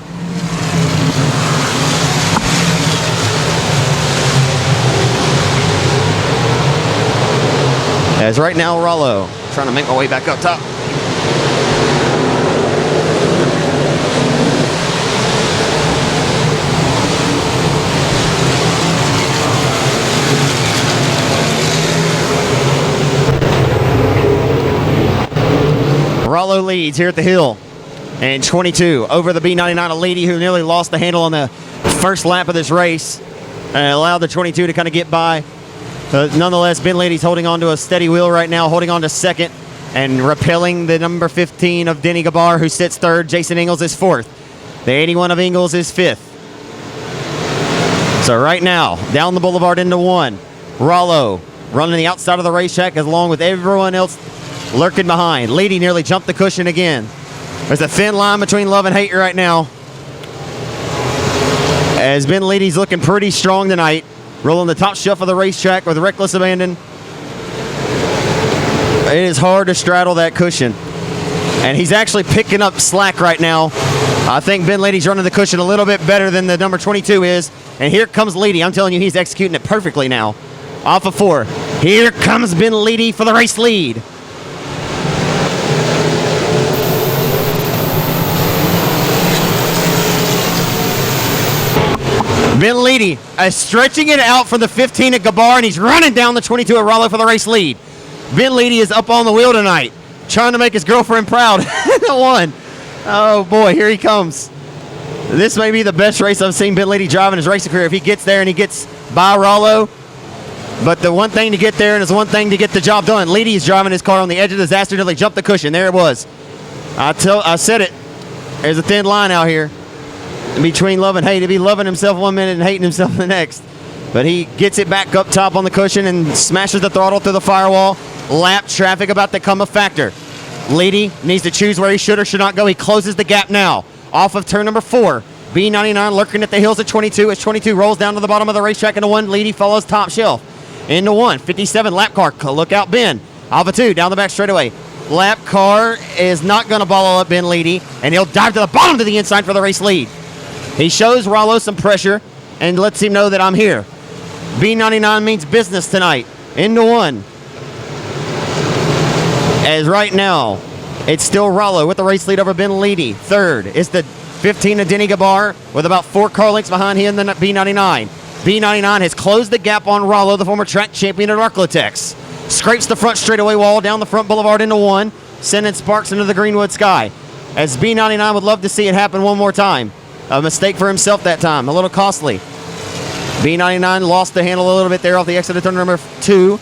S2: As right now Rollo trying to make my way back up top. Rollo leads here at the hill. And 22 over the B99, a lady who nearly lost the handle on the first lap of this race and allowed the 22 to kind of get by. Nonetheless, Ben Leedy's holding on to a steady wheel right now, holding on to second and repelling the number 15 of Denny Gabar, who sits third. Jason Ingles is fourth. The 81 of Ingles is fifth. So right now, down the boulevard into 1, Rollo running the outside of the racetrack along with everyone else lurking behind. Leedy nearly jumped the cushion again. There's a thin line between love and hate right now. As Ben Leedy's looking pretty strong tonight, rolling the top shelf of the racetrack with reckless abandon. It is hard to straddle that cushion. And he's actually picking up slack right now. I think Ben Leedy's running the cushion a little bit better than the number 22 is. And here comes Leedy. I'm telling you, he's executing it perfectly now. Off of 4. Here comes Ben Leedy for the race lead. Ben Leedy stretching it out for the 15 at Gabar, and he's running down the 22 at Rollo for the race lead. Ben Leedy is up on the wheel tonight, trying to make his girlfriend proud. One. Oh, boy, here he comes. This may be the best race I've seen Ben Leedy drive in his racing career. If he gets there and he gets by Rollo, but the one thing to get there and it's one thing to get the job done. Leedy is driving his car on the edge of disaster until he jumped the cushion. There it was. I said it. There's a thin line out here between love and hate. He'd be loving himself one minute and hating himself the next. But he gets it back up top on the cushion and smashes the throttle through the firewall. Lap traffic about to come a factor. Leedy needs to choose where he should or should not go. He closes the gap now. Off of turn number 4. B99 lurking at the hills at 22 as 22 rolls down to the bottom of the racetrack into 1. Leedy follows top shelf. Into 1. 57 lap car. Look out, Ben. Off of 2 down the back straightaway. Lap car is not going to follow up Ben Leedy, and he'll dive to the bottom to the inside for the race lead. He shows Rollo some pressure and lets him know that I'm here. B99 means business tonight. Into 1. As right now, it's still Rollo with the race lead over Ben Leedy. Third is the 15 of Denny Gabar with about 4 car lengths behind him than B99. B99 has closed the gap on Rollo, the former track champion at Arklatex. Scrapes the front straightaway wall down the front boulevard into 1, sending sparks into the Greenwood sky. As B99 would love to see it happen one more time. A mistake for himself that time, a little costly. B99 lost the handle a little bit there off the exit of turn number 2.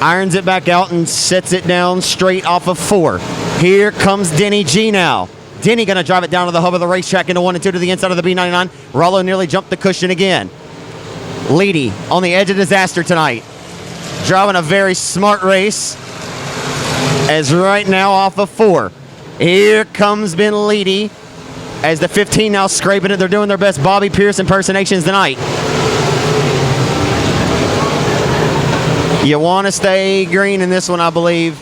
S2: Irons it back out and sets it down straight off of 4. Here comes Denny G now. Denny going to drive it down to the hub of the racetrack into 1 and 2 to the inside of the B99. Rollo nearly jumped the cushion again. Leedy on the edge of disaster tonight. Driving a very smart race. As right now off of 4. Here comes Ben Leedy as the 15 now scraping it. They're doing their best Bobby Pierce impersonations tonight. You want to stay green in this one, I believe,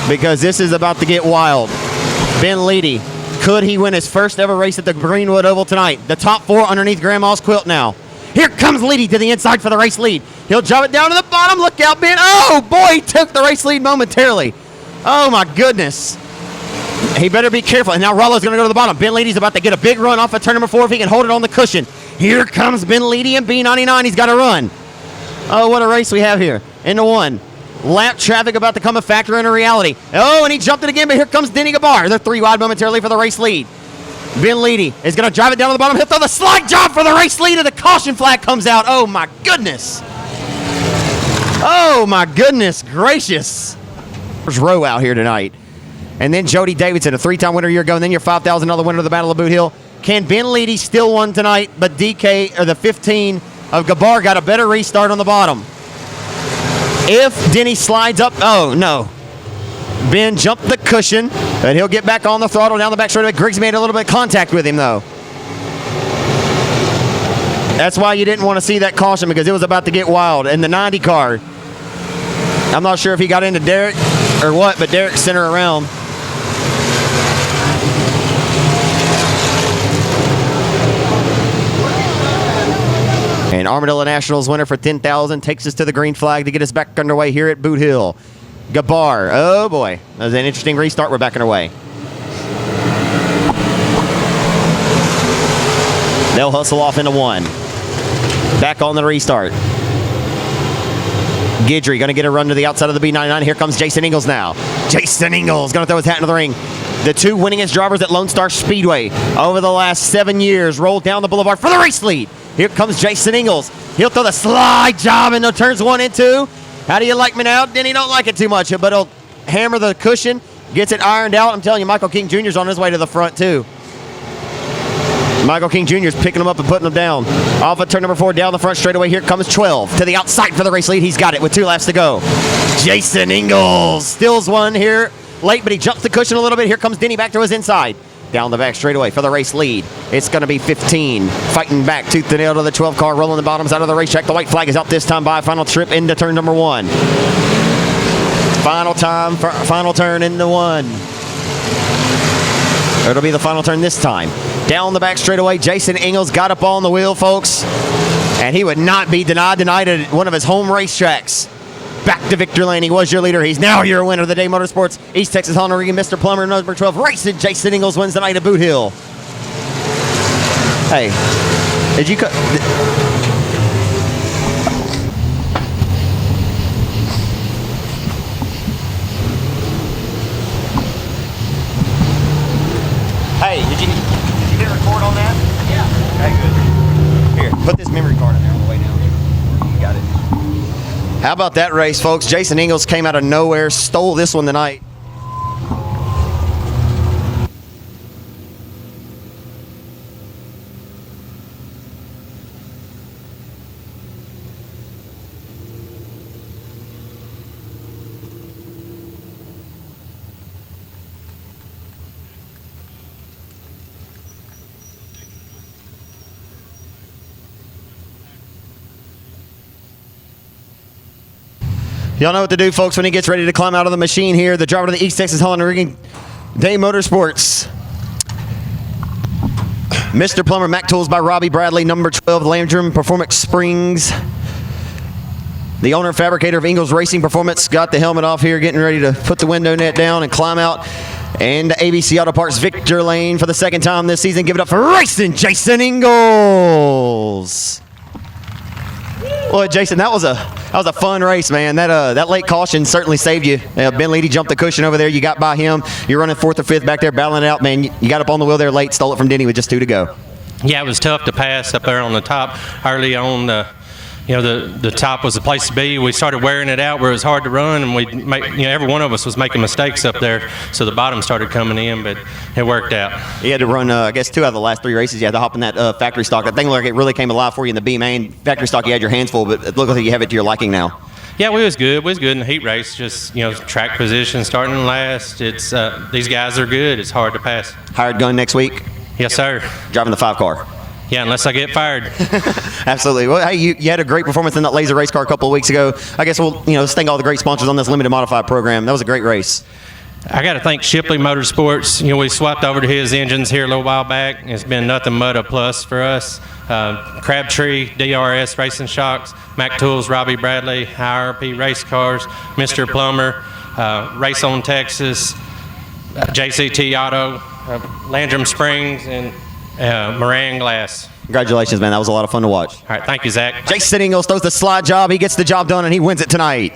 S2: because this is about to get wild. Ben Leedy, could he win his first ever race at the Greenwood Oval tonight? The top 4 underneath Grandma's quilt now. Here comes Leedy to the inside for the race lead. He'll drive it down to the bottom. Look out, Ben. Oh, boy, he took the race lead momentarily. Oh, my goodness. He better be careful. And now Rollo's going to go to the bottom. Ben Leedy's about to get a big run off of turn number 4 if he can hold it on the cushion. Here comes Ben Leedy and B99. He's got to run. Oh, what a race we have here. Into 1. Lap traffic about to become a factor in a reality. Oh, and he jumped it again, but here comes Denny Gabar. They're 3 wide momentarily for the race lead. Ben Leedy is going to drive it down to the bottom. He'll throw the slide job for the race lead, and the caution flag comes out. Oh, my goodness. Oh, my goodness gracious. There's Rowe out here tonight. And then Jody Davidson, a 3-time winner a year ago, and then your $5,000 winner of the Battle of Boothill. Can Ben Leedy still won tonight, but DK, or the 15 of Gabar, got a better restart on the bottom. If Denny slides up, oh, no. Ben jumped the cushion, and he'll get back on the throttle down the back straight. Griggs made a little bit of contact with him, though. That's why you didn't want to see that caution, because it was about to get wild. And the 90 car, I'm not sure if he got into Derek or what, but Derek sent her around. And Armadillo Nationals winner for $10,000 takes us to the green flag to get us back underway here at Boot Hill. Gabar, oh boy, that was an interesting restart. We're back underway. They'll hustle off into 1. Back on the restart. Guidry going to get a run to the outside of the B99. Here comes Jason Ingles now. Jason Ingles going to throw his hat into the ring. The 2 winningest drivers at Lone Star Speedway over the last 7 years roll down the boulevard for the race lead. Here comes Jason Ingles. He'll throw the slide job into turns 1 and 2. How do you like me now? Denny don't like it too much, but he'll hammer the cushion, gets it ironed out. I'm telling you, Michael King Jr. is on his way to the front, too. Michael King Jr. is picking them up and putting them down. Off of turn number 4, down the front straightaway. Here comes 12 to the outside for the race lead. He's got it with 2 laps to go. Jason Ingles steals one here late, but he jumps the cushion a little bit. Here comes Denny back to his inside. Down the back straightaway for the race lead. It's going to be 15. Fighting back tooth and nail to the 12 car, rolling the bottoms out of the racetrack. The white flag is out this time by a final trip into turn number 1. Final time for final turn into 1. It'll be the final turn this time. Down the back straightaway, Jason Ingles got up on the wheel, folks. And he would not be denied at one of his home racetracks. Back to Victor Lane. He was your leader. He's now your winner of the day. Motorsports East Texas Honda Ring. Mr. Plummer, number 12. Racing Jason Ingles wins the night at Boot Hill. Hey, did you cut? Hey, did you hit record on that? Yeah. Okay, good. Here, put this memory card in there on the way down. You got it. How about that race, folks? Jason Ingles came out of nowhere, stole this one tonight. Y'all know what to do, folks, when he gets ready to climb out of the machine here. The driver of the East Texas Honda Rigging Day Motorsports. Mr. Plummer, Mac Tools by Robbie Bradley, number 12, Landrum Performance Springs. The owner and fabricator of Ingles Racing Performance got the helmet off here, getting ready to put the window net down and climb out. And ABC Auto Parts Victor Lane for the 2nd time this season. Give it up for racing Jason Ingles. Boy, Jason, that was a fun race, man. That late caution certainly saved you. Ben Leedy jumped the cushion over there. You got by him. You're running 4th or 5th back there, battling it out, man. You got up on the wheel there late, stole it from Denny with just 2 to go.
S5: Yeah, it was tough to pass up there on the top early on. The top was the place to be. We started wearing it out where it was hard to run, and every one of us was making mistakes up there. So the bottom started coming in, but it worked out.
S2: You had to run, I guess, 2 out of the last 3 races. You had to hop in that factory stock. That thing looked like it really came alive for you in the B main factory stock. You had your hands full, but it looked like you have it to your liking now.
S5: Yeah, we was good. We was good in the heat race. Just track position, starting last. It's these guys are good. It's hard to pass.
S2: Hired gun next week?
S5: Yes, sir.
S2: Driving the 5 car?
S5: Yeah, unless I get fired.
S2: Absolutely. Well, hey, you had a great performance in that laser race car a couple of weeks ago. I guess we'll let's thank all the great sponsors on this limited modified program. That was a great race.
S5: I got to thank Shipley Motorsports. We swapped over to his engines here a little while back. It's been nothing but a plus for us. Crabtree, DRS Racing Shocks, Mac Tools, Robbie Bradley, IRP Race Cars, Mr. Plummer, Race on Texas, JCT Auto, Landrum Springs, and Moran Glass.
S2: Congratulations, man. That was a lot of fun to watch.
S5: All right, thank you, Zach.
S2: Jason Ingles throws the slide job. He gets the job done, and he wins it tonight.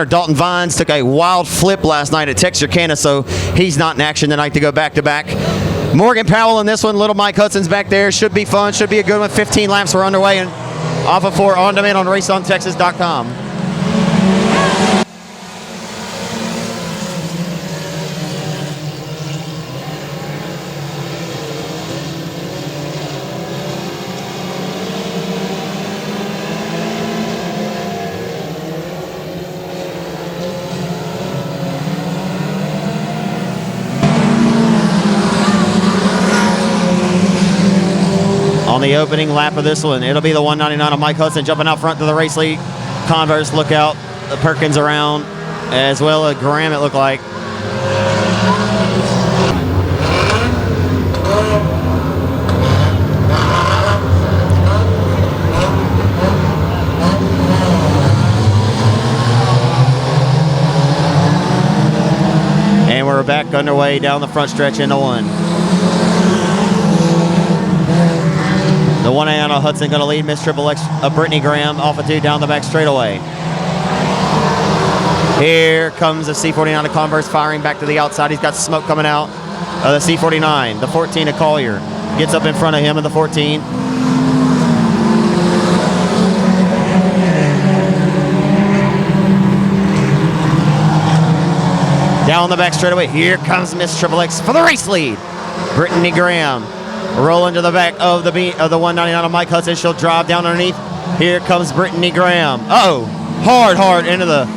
S2: Dalton Vines took a wild flip last night at Texarkana, so he's not in action tonight to go back-to-back. Morgan Powell in this one. Little Mike Hudson's back there. Should be fun. Should be a good one. 15 laps are underway, and off of 4 on demand on raceontexas.com. On the opening lap of this one, it'll be the 199 of Mike Hudson jumping out front to the race lead. Converse look out, the Perkins around, as well as Graham it looked like. And we're back underway down the front stretch into one. The 1A on Hudson going to lead Miss Triple X, Brittany Graham off of 2 down the back straightaway. Here comes the C49 of Converse firing back to the outside. He's got smoke coming out of the C49. The 14 of Collier gets up in front of him in the 14. Down the back straightaway. Here comes Miss Triple X for the race lead. Brittany Graham. Rolling to the back of the 199 of Mike Hudson. She'll drive down underneath. Here comes Brittany Graham. Uh-oh. Hard into the...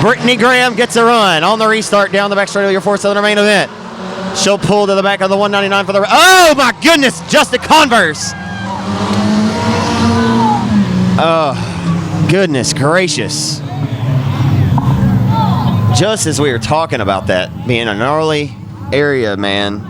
S2: Brittany Graham gets a run on the restart down the back straight of your 4-cylinder main event. She'll pull to the back of the 199 for the... Oh, my goodness! Just a Converse! Oh, goodness gracious. Just as we were talking about that being a gnarly area, man.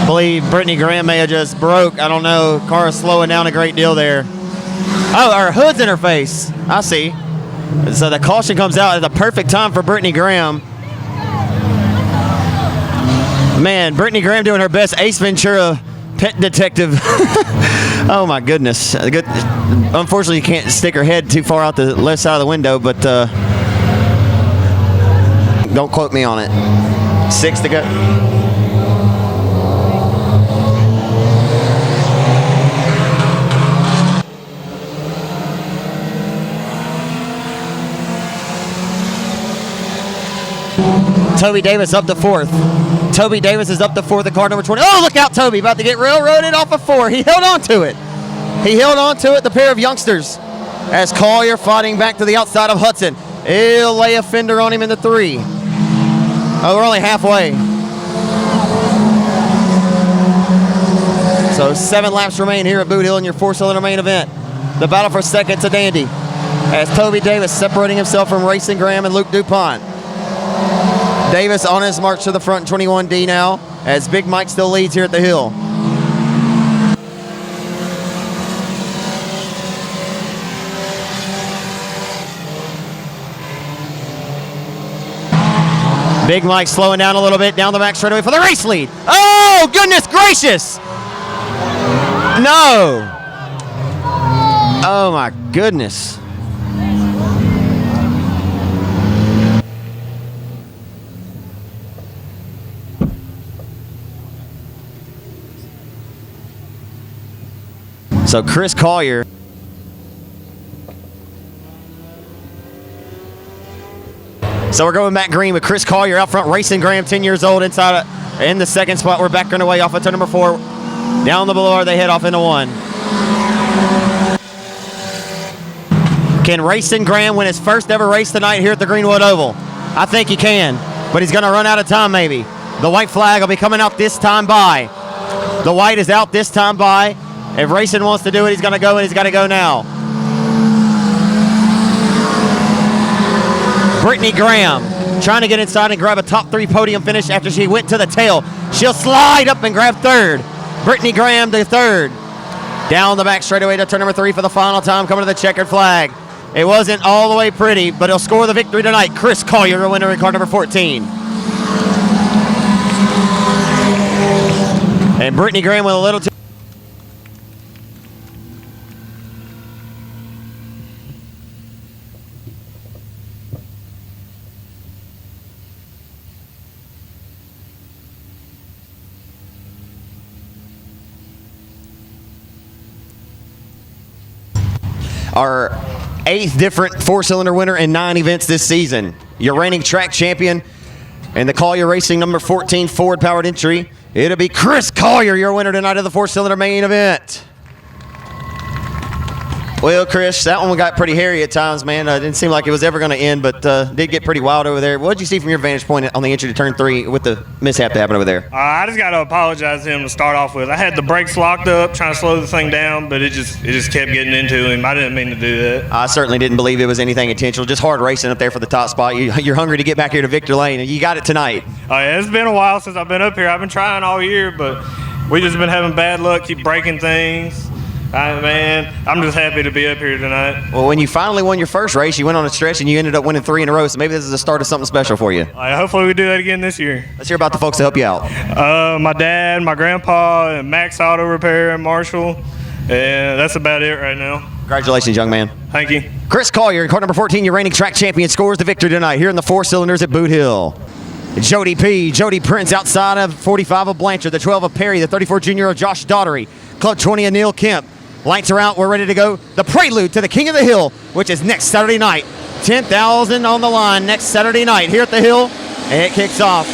S2: I believe Brittany Graham may have just broke. I don't know. Car is slowing down a great deal there. Oh, her hood's in her face. I see. So the caution comes out at the perfect time for Brittany Graham. Man, Brittany Graham doing her best Ace Ventura pet detective. Oh my goodness. Good. Unfortunately, you can't stick her head too far out the left side of the window, but don't quote me on it. 6 to go. Toby Davis up to 4th. Toby Davis is up to 4th, the car number 20. Oh, look out, Toby, about to get railroaded off of 4. He held on to it. He held on to it, the pair of youngsters, as Collier fighting back to the outside of Hudson. He'll lay a fender on him in the 3. Oh, we're only halfway. So 7 laps remain here at Boot Hill in your 4-cylinder main event. The battle for second's a dandy, as Toby Davis separating himself from Racing Graham and Luke DuPont. Davis on his march to the front, 21D now, as Big Mike still leads here at the hill. Big Mike slowing down a little bit down the back straightaway for the race lead. Oh, goodness gracious! No! Oh my goodness. So Chris Collier. So we're going back green with Chris Collier out front, Racing Graham, 10 years old, inside in the second spot. We're back away off of turn number 4. Down the boulevard, they head off into 1. Can Racing Graham win his first ever race tonight here at the Greenwood Oval? I think he can, but he's going to run out of time maybe. The white flag will be coming out this time by. The white is out this time by. If Racing wants to do it, he's going to go, and he's got to go now. Brittany Graham trying to get inside and grab a top 3 podium finish after she went to the tail. She'll slide up and grab 3rd. Brittany Graham to 3rd. Down the back straightaway to turn number 3 for the final time, coming to the checkered flag. It wasn't all the way pretty, but he'll score the victory tonight. Chris Collier, the winner in car number 14. And Brittany Graham with a little too. Our 8th different 4-cylinder winner in 9 events this season. Your reigning track champion and the Collier Racing number 14 Ford-powered entry. It'll be Chris Collier, your winner tonight of the 4-cylinder main event. Well, Chris, that one got pretty hairy at times, man. Didn't seem like it was ever going to end, but did get pretty wild over there. What did you see from your vantage point on the entry to turn 3 with the mishap that happened over there?
S6: I just got to apologize to him to start off with. I had the brakes locked up, trying to slow the thing down, but it just kept getting into him. I didn't mean to do that.
S2: I certainly didn't believe it was anything intentional. Just hard racing up there for the top spot. You're hungry to get back here to Victor Lane, and you got it tonight.
S6: Oh, yeah, it's been a while since I've been up here. I've been trying all year, but we just been having bad luck, keep breaking things. Man, I'm just happy to be up here tonight.
S2: Well, when you finally won your first race, you went on a stretch and you ended up winning 3 in a row, so maybe this is the start of something special for you.
S6: Hopefully we do that again this year.
S2: Let's hear about the folks to help you out.
S6: My dad, my grandpa, and Max Auto Repair and Marshall, and that's about it right now.
S2: Congratulations, young man.
S6: Thank you.
S2: Chris Collier, in car number 14, your reigning track champion, scores the victory tonight here in the 4-cylinders at Boot Hill. Jody P., Jody Prince outside of 45 of Blanchard, the 12 of Perry, the 34 junior of Josh Daughtery, Club 20 of Neil Kemp. Lights are out. We're ready to go. The prelude to the King of the Hill, which is next Saturday night. 10,000 on the line next Saturday night here at the Hill. And it kicks off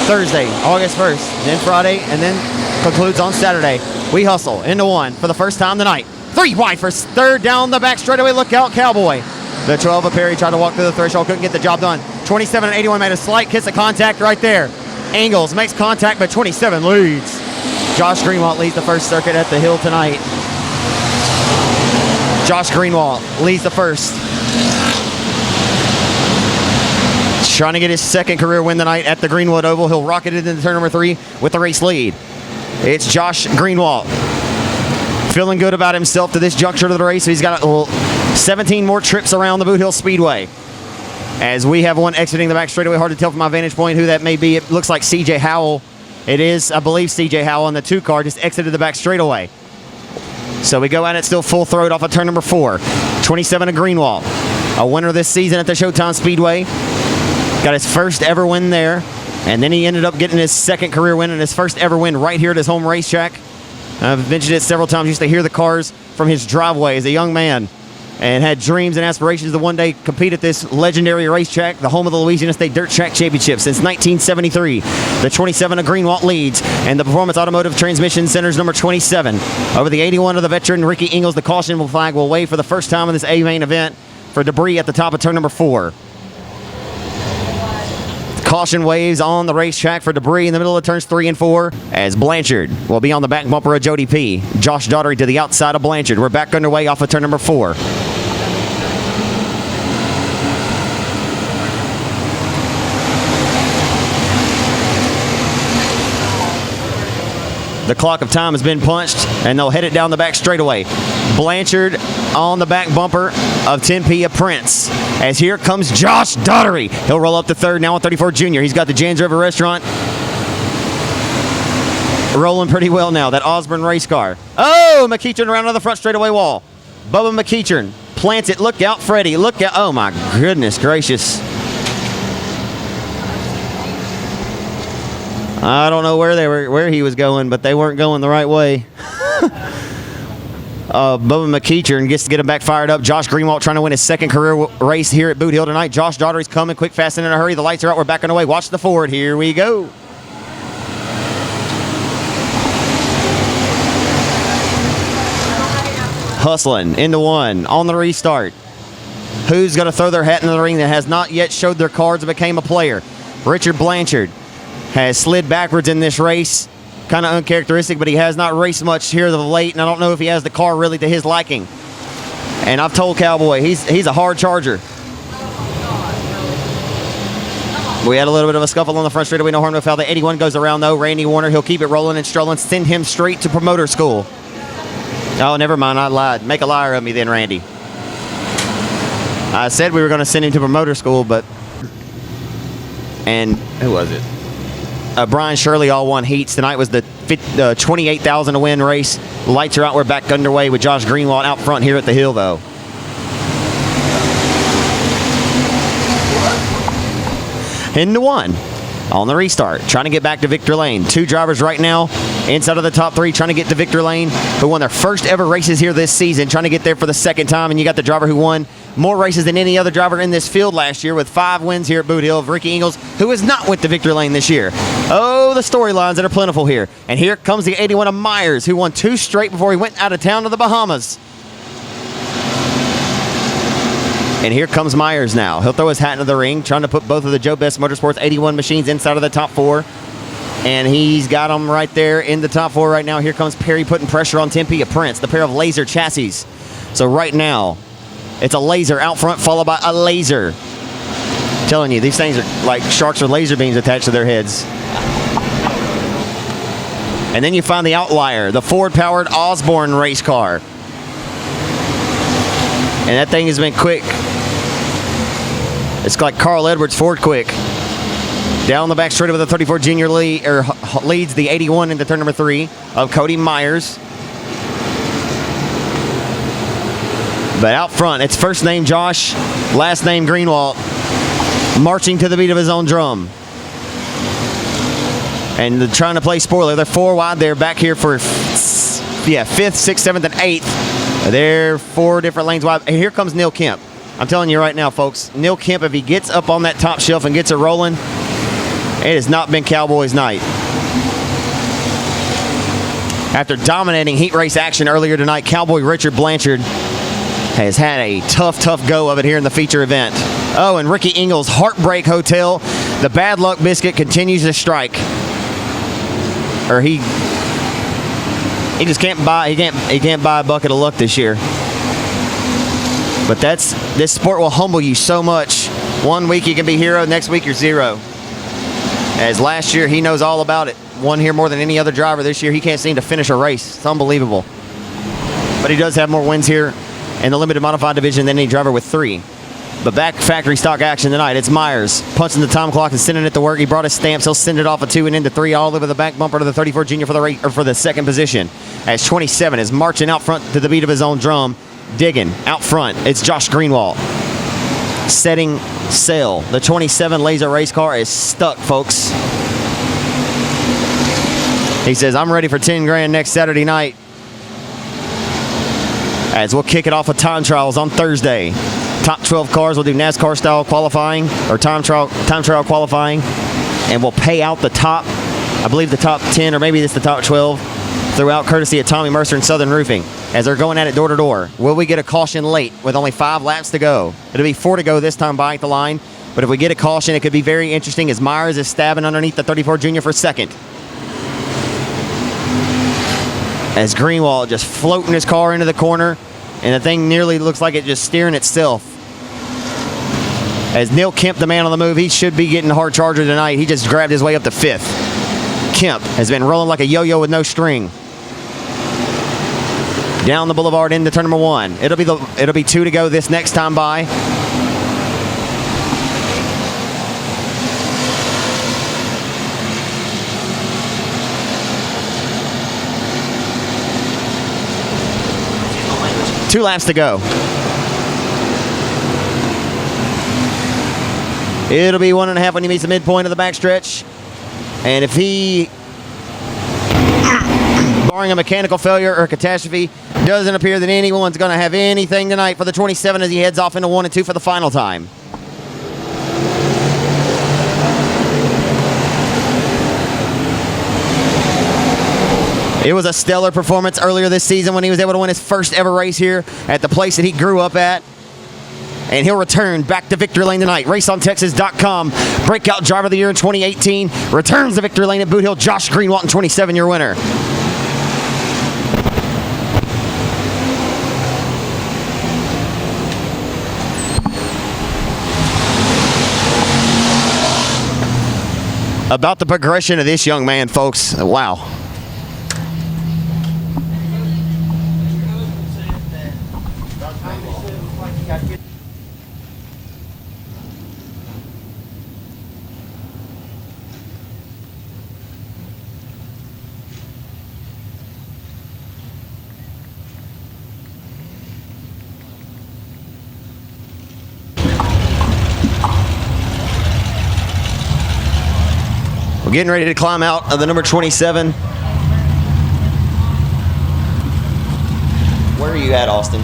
S2: Thursday, August 1st, then Friday, and then concludes on Saturday. We hustle into 1 for the first time tonight. 3 wide for 3rd down the back straightaway. Look out, Cowboy. The 12 of Perry tried to walk through the threshold, couldn't get the job done. 27 and 81 made a slight kiss of contact right there. Ingles makes contact, but 27 leads. Josh Greenwood leads the first circuit at the Hill tonight. Josh Greenwald leads the first. Trying to get his second career win tonight at the Greenwood Oval. He'll rocket it into turn number 3 with the race lead. It's Josh Greenwald. Feeling good about himself to this juncture of the race. He's got 17 more trips around the Boothill Speedway. As we have one exiting the back straightaway, hard to tell from my vantage point who that may be. It looks like CJ Howell. It is, I believe, CJ Howell in the 2 car just exited the back straightaway. So we go at it still full throat off of turn number 4. 27 of Greenwald, a winner this season at the Showtime Speedway. Got his first ever win there. And then he ended up getting his second career win and his first ever win right here at his home racetrack. I've mentioned it several times. Used to hear the cars from his driveway as a young man and had dreams and aspirations to one day compete at this legendary racetrack, the home of the Louisiana State Dirt Track Championship since 1973. The 27 of Greenwald leads, and the Performance Automotive Transmission Center's number 27. Over the 81 of the veteran Ricky Ingles, the caution flag will wave for the first time in this A-main event for debris at the top of turn number 4. Caution waves on the racetrack for debris in the middle of turns 3 and 4 as Blanchard will be on the back bumper of Jody P. Josh Daughtery to the outside of Blanchard. We're back underway off of turn number 4. The clock of time has been punched, and they'll head it down the back straightaway. Blanchard on the back bumper of Tempe of Prince. As here comes Josh Daughtery. He'll roll up to third now on 34 Junior. He's got the Jans River Restaurant rolling pretty well now. That Osborne race car. Oh, McEachern around on the front straightaway wall. Bubba McEachern plants it. Look out, Freddie. Look out. Oh, my goodness gracious. I don't know where he was going, but they weren't going the right way. Bubba McEachern gets to get him back fired up. Josh Greenwald trying to win his second career race here at Boothill tonight. Josh Daughtery's coming quick, fast, and in a hurry. The lights are out. We're back on the way. Watch the Ford. Here we go. Hustling into one on the restart. Who's going to throw their hat in the ring that has not yet showed their cards and became a player? Richard Blanchard has slid backwards in this race. Kind of uncharacteristic, but he has not raced much here of late, and I don't know if he has the car really to his liking. And I've told Cowboy, he's a hard charger. We had a little bit of a scuffle on the front straightaway, no harm, no foul. The 81 goes around, though. Randy Warner, he'll keep it rolling and strolling, send him straight to promoter school. Oh, never mind, I lied. Make a liar of me then, Randy. I said we were going to send him to promoter school, but... And who was it? Brian Shirley all won heats. Tonight was the 28,000 to win race. Lights are out. We're back underway with Josh Greenwald out front here at the hill, though. Into one on the restart, trying to get back to Victor Lane. 2 drivers right now inside of the top 3 trying to get to Victor Lane, who won their first ever races here this season, trying to get there for the second time. And you got the driver who won more races than any other driver in this field last year with 5 wins here at Boothill, Ricky Ingles, who has not went to Victor Lane this year. Oh, the storylines that are plentiful here. And here comes the 81 of Myers, who won 2 straight before he went out of town to the Bahamas. And here comes Myers now. He'll throw his hat into the ring, trying to put both of the Joe Best Motorsports 81 machines inside of the top 4. And he's got them right there in the top 4 right now. Here comes Perry putting pressure on Tempe of Prince, the pair of laser chassis. So right now, it's a laser out front followed by a laser. I'm telling you, these things are like sharks with laser beams attached to their heads. And then you find the outlier, the Ford-powered Osborne race car. And that thing has been quick. It's like Carl Edwards Ford quick. Down the back straight with the 34 Junior leads the 81 into turn number 3 of Cody Myers. But out front, it's first name Josh, last name Greenwald, marching to the beat of his own drum. And they're trying to play spoiler. They're 4 wide. They're back here for 5th, 6th, 7th, and 8th. They're 4 different lanes wide. And here comes Neil Kemp. I'm telling you right now, folks, Neil Kemp, if he gets up on that top shelf and gets it rolling, it has not been Cowboys' night. After dominating heat race action earlier tonight, Cowboy Richard Blanchard has had a tough go of it here in the feature event. Oh, and Ricky Ingles, Heartbreak Hotel. The bad luck biscuit continues to strike. Or he just can't buy. He can't buy a bucket of luck this year. But this sport will humble you so much. One week you can be hero, next week you're zero. As last year, he knows all about it. Won here more than any other driver. This year, he can't seem to finish a race. It's unbelievable. But he does have more wins here in the limited modified division than any driver with 3. But back factory stock action tonight. It's Myers punching the time clock and sending it to work. He brought his stamps. He'll send it off a 2 and into 3 all over the back bumper to the 34 junior for the second position. As 27 is marching out front to the beat of his own drum, digging out front. It's Josh Greenwald setting sail. The 27 laser race car is stuck, folks. He says, I'm ready for 10 grand next Saturday night. As we'll kick it off with time trials on Thursday. Top 12 cars will do NASCAR style qualifying or time trial qualifying, and we'll pay out the top, I believe the top 10 or maybe it's the top 12 throughout, courtesy of Tommy Mercer and Southern Roofing, as they're going at it door to door. Will we get a caution late with only 5 laps to go? It'll be 4 to go this time by the line, but if we get a caution, it could be very interesting as Myers is stabbing underneath the 34 junior for second. As Greenwald just floating his car into the corner, and the thing nearly looks like it just steering itself. As Neil Kemp, the man on the move, he should be getting a hard charger tonight. He just grabbed his way up to 5th. Kemp has been rolling like a yo-yo with no string. Down the boulevard into turn number 1. It'll be 2 to go this next time by. Two laps to go. It'll be 1.5 when he meets the midpoint of the backstretch. And if he, barring a mechanical failure or a catastrophe, doesn't appear that anyone's going to have anything tonight for the 27 as he heads off into 1 and 2 for the final time. It was a stellar performance earlier this season when he was able to win his first ever race here at the place that he grew up at. And he'll return back to victory lane tonight. RaceOnTexas.com. Breakout Driver of the Year in 2018. Returns to victory lane at Boothill. Josh Greenwald, 27, your winner. About the progression of this young man, folks. Wow. We're getting ready to climb out of the number 27. Where are you at, Austin?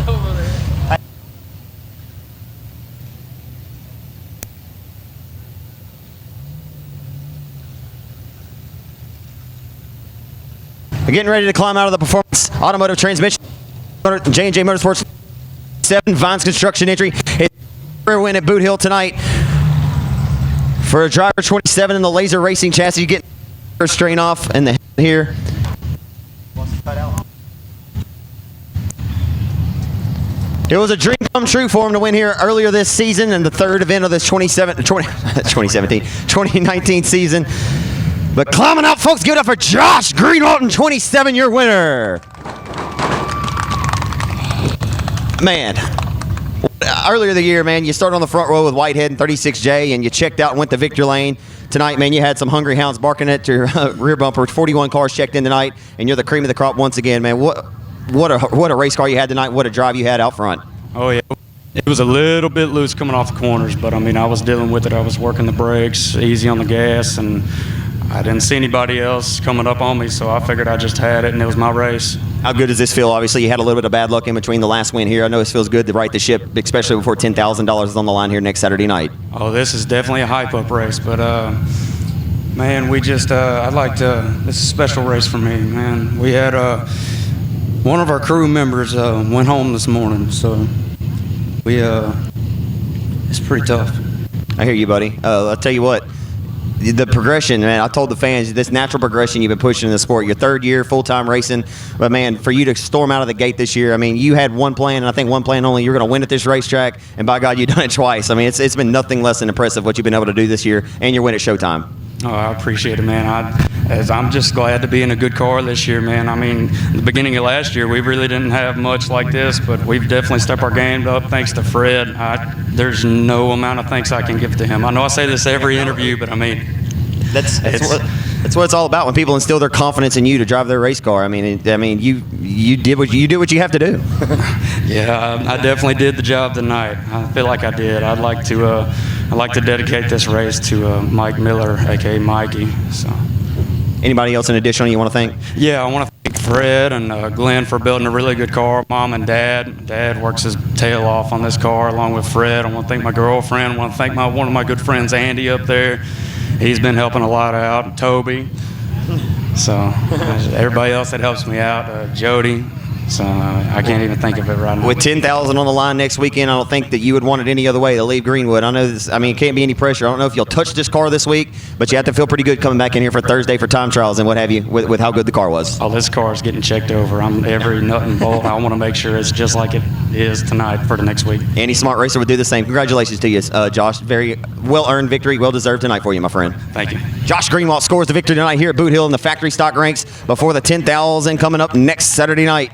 S4: Over there.
S2: We're getting ready to climb out of the Performance Automotive Transmission. J&J Motorsports 7 Vines Construction entry. It's a win at Boot Hill tonight. For a driver 27 in the laser racing chassis, you get first strain off and the head here. It was a dream come true for him to win here earlier this season in the third event of this 2019 season. But climbing out, folks, give it up for Josh Greenwald, 27, your winner. Man. Earlier the year, man, you started on the front row with Whitehead and 36J, and you checked out and went to victory lane. Tonight, man, you had some hungry hounds barking at your rear bumper. 41 cars checked in tonight, and you're the cream of the crop once again, man. What a race car you had tonight. What a drive you had out front.
S7: Oh, yeah. It was a little bit loose coming off the corners, but, I mean, I was dealing with it. I was working the brakes, easy on the gas, and I didn't see anybody else coming up on me, so I figured I just had it, and it was my race.
S2: How good does this feel? Obviously, you had a little bit of bad luck in between the last win here. I know this feels good to right the ship, especially before $10,000 is on the line here next Saturday night.
S7: Oh, this is definitely a hype-up race, but, man, we just, I'd like to, this is a special race for me, man. We had one of our crew members went home this morning, so it's pretty tough.
S2: I hear you, buddy. I'll tell you what. the progression, man. I told the fans this natural progression you've been pushing in the sport. Your third year full-time racing, but man, for you to storm out of the gate this year, I mean, you had one plan, and I think one plan only. You're going to win at this racetrack, and by God, you've done it twice. I mean, it's been nothing less than impressive what you've been able to do this year, and your win at Showtime.
S7: Oh, I appreciate it, man. I'm just glad to be in a good car this year, man. I mean, the beginning of last year, we really didn't have much like this, but we've definitely stepped our game up thanks to Fred. There's no amount of thanks I can give to him. I know I say this every interview, but I mean,
S2: That's what it's all about when people instill their confidence in you to drive their race car. I mean, you did what you have to do.
S7: Yeah, I definitely did the job tonight. I feel like I did. I'd like to dedicate this race to Mike Miller, aka Mikey. So,
S2: Anybody else in addition you want to thank?
S7: yeah, I want to thank Fred and Glenn for building a really good car. Mom and Dad. Dad works his tail off on this car along with Fred. I want to thank my girlfriend. I want to thank one of my good friends, Andy, up there. He's been helping a lot out. Toby. So everybody else that helps me out, Jody. So I can't even think of it right now.
S2: With 10,000 on the line next weekend, I don't think that you would want it any other way to leave Greenwood. I know this. I mean, it can't be any pressure. I don't know if you'll touch this car this week, but you have to feel pretty good coming back in here for Thursday for time trials and what have you with how good the car was.
S7: Oh, this car is getting checked over. I'm every nut and bolt. I want to make sure it's just like it is tonight for the next week.
S2: Any smart racer would do the same. Congratulations to you, Josh. Very well-earned victory. Well-deserved tonight for you, my friend.
S7: Thank you.
S2: Josh Greenwald scores the victory tonight here at Boothill in the factory stock ranks before the 10,000 coming up next Saturday night.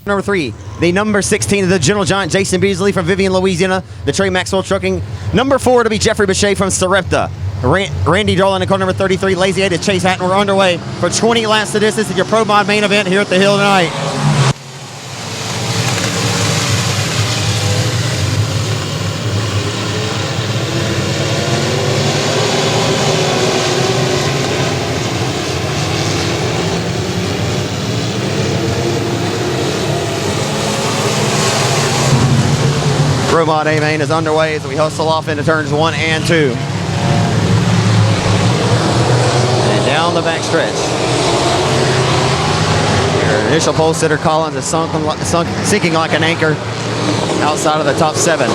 S2: Number 3, the number 16 of the General Giant, Jason Beasley from Vivian, Louisiana. The Trey Maxwell Trucking. Number 4 to be Jeffrey Bechet from Sarepta. Randy Darling in car number 33. Lazy 8 is Chase Hatton. We're underway for 20 laps of distance at your Pro Mod main event here at the Hill tonight. Pro Mod A main is underway as we hustle off into turns 1 and 2. And down the back stretch. Your initial pole sitter Collins is sinking like an anchor outside of the top 7.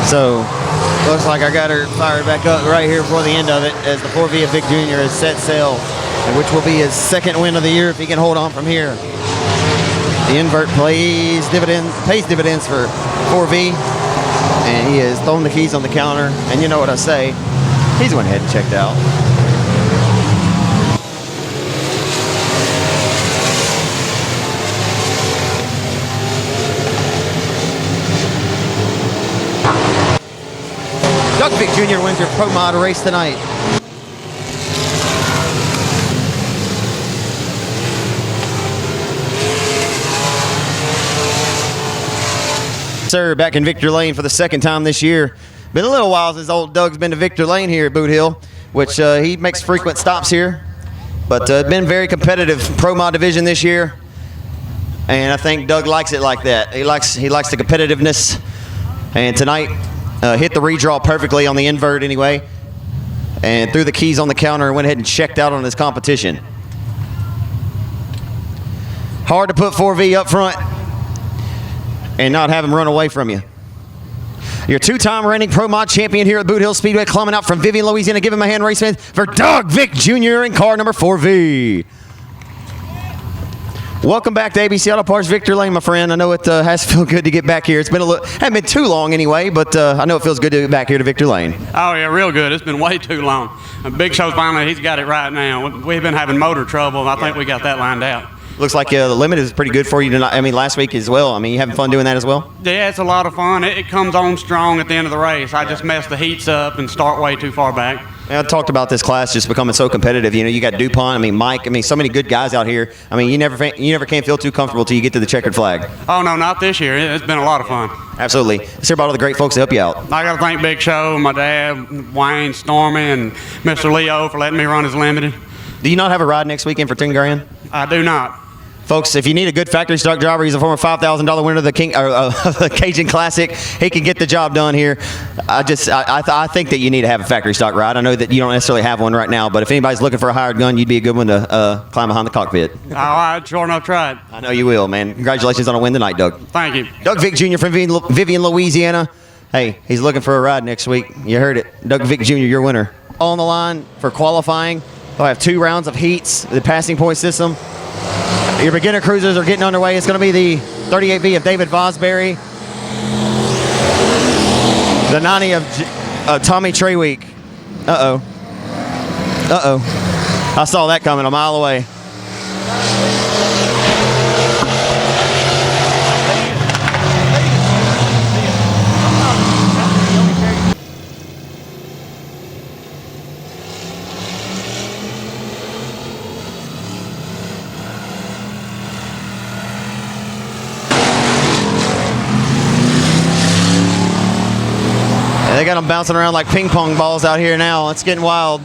S2: So, looks like I got her fired back up right here before the end of it as the 4V of Vic Jr. has set sail, and which will be his second win of the year if he can hold on from here. The invert pays dividends for 4V, and he has thrown the keys on the counter, and you know what I say, he's went ahead and checked out. Doug Vic Jr. wins your Pro Mod race tonight. Sir, back in Victor Lane for the second time this year. Been a little while since old Doug's been to Victor Lane here at Boothill, which he makes frequent stops here. But been very competitive Pro Mod division this year. And I think Doug likes it like that. He likes the competitiveness. And tonight, hit the redraw perfectly on the invert anyway, and threw the keys on the counter and went ahead and checked out on his competition. Hard to put 4V up front and not have him run away from you. Your two-time reigning Pro Mod champion here at Boothill Speedway, climbing out from Vivian, Louisiana. Give him a hand, race fans, for Doug Vic Jr. in car number 4V. Welcome back to ABC Auto Parts Victor Lane, my friend. I know it has to feel good to get back here. It's been hasn't been too long anyway, but I know it feels good to get back here to Victor Lane.
S7: Oh, yeah, real good. It's been way too long. Big Show's finally, he's got it right now. We've been having motor trouble, and I think we got that lined out.
S2: Looks like the limit is pretty good for you tonight. I mean, last week as well. I mean, you having fun doing that as well?
S7: Yeah, it's a lot of fun. It comes on strong at the end of the race. I just mess the heats up and start way too far back.
S2: I talked about this class just becoming so competitive. You know, you got DuPont, I mean, Mike, I mean, so many good guys out here. I mean, you never can feel too comfortable till you get to the checkered flag.
S7: Oh, no, not this year. It's been a lot of fun.
S2: Absolutely. Let's hear about all the great folks that help you out.
S7: I got to thank Big Show, my dad, Wayne, Stormy, and Mr. Leo for letting me run his limited.
S2: Do you not have a ride next weekend for 10 grand?
S7: I do not.
S2: Folks, if you need a good factory stock driver, he's a former $5,000 winner of the Cajun Classic. He can get the job done here. I think that you need to have a factory stock ride. I know that you don't necessarily have one right now, but if anybody's looking for a hired gun, you'd be a good one to climb behind the cockpit.
S7: Oh, I sure enough tried.
S2: I know you will, man. Congratulations on a win tonight, Doug.
S7: Thank you.
S2: Doug Vic Jr. from Vivian, Louisiana. Hey, he's looking for a ride next week. You heard it. Doug Vic Jr., your winner. All on the line for qualifying. They'll have 2 rounds of heats, the passing point system. Your beginner cruisers are getting underway. It's going to be the 38V of David Vosbury, the 90 of Tommy Treweek. Uh-oh. I saw that coming a mile away. They got them bouncing around like ping pong balls out here now. It's getting wild.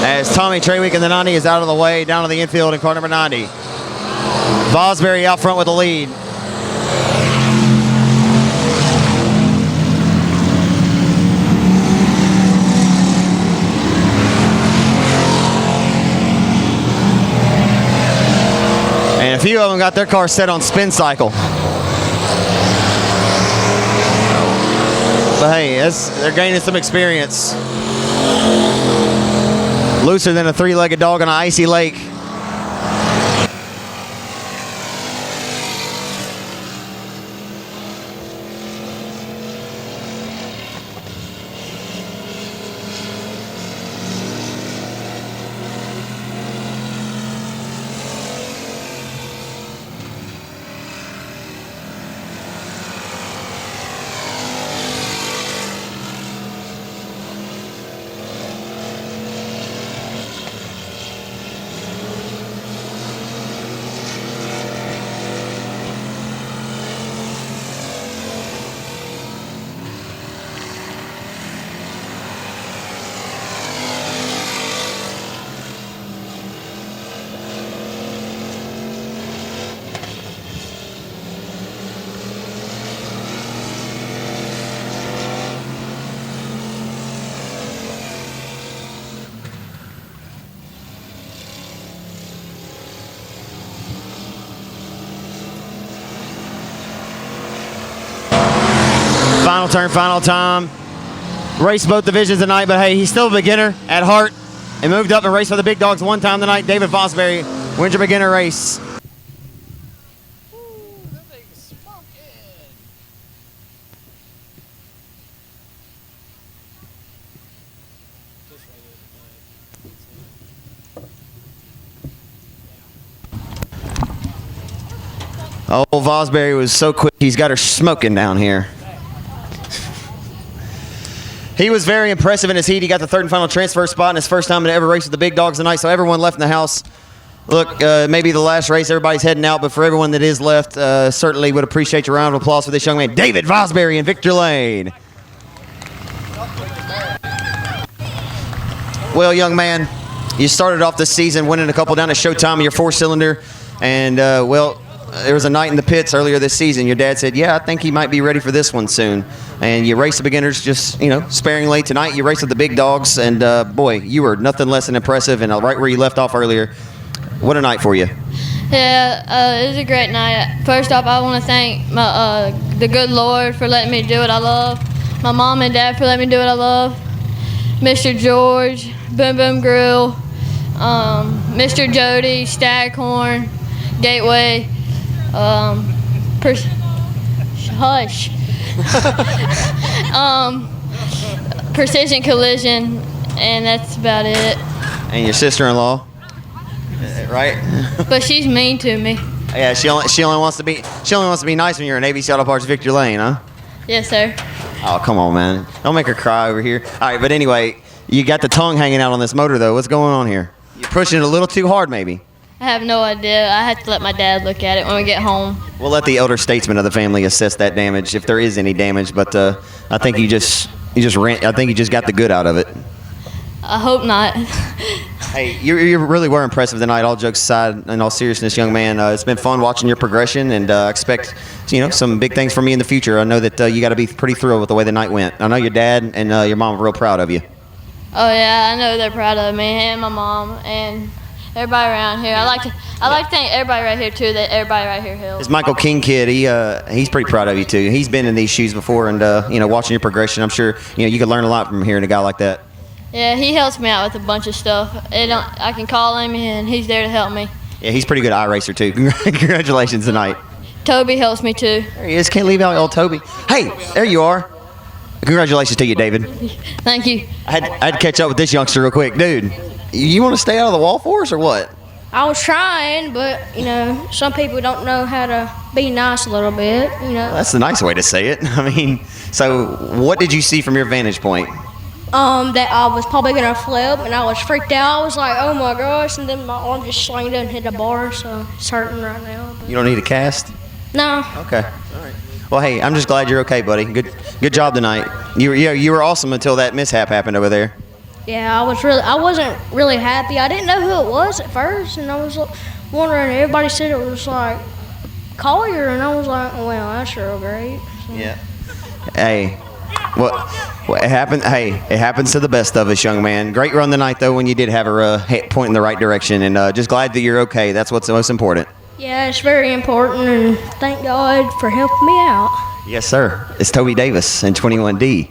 S2: As Tommy Treweek in the 90 is out of the way, down to the infield in car number 90. Vosbury out front with the lead. And a few of them got their cars set on spin cycle. But hey, they're gaining some experience. Looser than a 3-legged dog on an icy lake. Final turn, final time. Raced both divisions tonight, but hey, he's still a beginner at heart and moved up and raced for the big dogs one time tonight. David Vosbury wins your beginner race. Oh, Vosbury was so quick. He's got her smoking down here. He was very impressive in his heat. He got the third and final transfer spot in his first time to ever race with the big dogs tonight. So everyone left in the house. Look, maybe the last race, everybody's heading out, but for everyone that is left, certainly would appreciate your round of applause for this young man, David Vosbury in Victor Lane. Well, young man, you started off this season winning a couple down at Showtime in your four-cylinder, and well, there was a night in the pits earlier this season. Your dad said, yeah, I think he might be ready for this one soon. And you raced the beginners just, sparingly. Tonight you raced with the big dogs, and boy, you were nothing less than impressive, and right where you left off earlier. What a night for you.
S8: Yeah, it was a great night. First off, I want to thank the good Lord for letting me do what I love, my mom and dad for letting me do what I love, Mr. George, Boom Boom Grill, Mr. Jody, Staghorn, Gateway, Hush, Precision Collision, and that's about it.
S2: And your sister-in-law, right?
S8: But she's mean to me.
S2: Yeah, she only wants to be nice when you're in ABC Auto Parts Victor Lane, huh?
S8: Yes, sir.
S2: Oh, come on, man. Don't make her cry over here. All right, but anyway, you got the tongue hanging out on this motor, though. What's going on here? You're pushing it a little too hard, maybe.
S8: I have no idea. I have to let my dad look at it when we get home.
S2: We'll let the elder statesman of the family assess that damage, if there is any damage. But I think you just got the good out of it.
S8: I hope not.
S2: Hey, you really were impressive tonight. All jokes aside, in all seriousness, young man, it's been fun watching your progression, and I expect some big things from you in the future. I know that you got to be pretty thrilled with the way the night went. I know your dad and your mom are real proud of you.
S8: Oh yeah, I know they're proud of me and my mom and everybody around here. I like to thank everybody right here too. That everybody right here helps.
S2: This Michael King kid, he's pretty proud of you too. He's been in these shoes before, and watching your progression, I'm sure you could learn a lot from hearing a guy like that.
S8: Yeah, he helps me out with a bunch of stuff. I can call him and he's there to help me.
S2: Yeah, he's a pretty good iRacer too. Congratulations tonight.
S8: Toby helps me too.
S2: There he is. Can't leave out old Toby. Hey, there you are. Congratulations to you, David.
S8: Thank you.
S2: I had to catch up with this youngster real quick. Dude, you want to stay out of the wall for us or what?
S9: I was trying, but, some people don't know how to be nice a little bit,
S2: Well, that's the nice way to say it. I mean, so what did you see from your vantage point?
S9: That I was probably going to flip, and I was freaked out. I was like, oh, my gosh, and then my arm just slanged and hit a bar, so it's hurting right now. But
S2: You don't need a cast?
S9: no.
S2: Okay. All right. Well, hey, I'm just glad you're okay, buddy. Good job tonight. You were awesome until that mishap happened over there.
S9: Yeah, I wasn't really happy. I didn't know who it was at first, and I was wondering. Everybody said it was like Collier, and I was like, well, that's real great. So.
S2: Yeah. Hey, what happened? Hey, it happens to the best of us, young man. Great run tonight, though, when you did have her point in the right direction, and just glad that you're okay. That's what's the most important.
S9: Yeah, it's very important, and thank God for helping me out.
S2: Yes, sir. It's Toby Davis in 21D.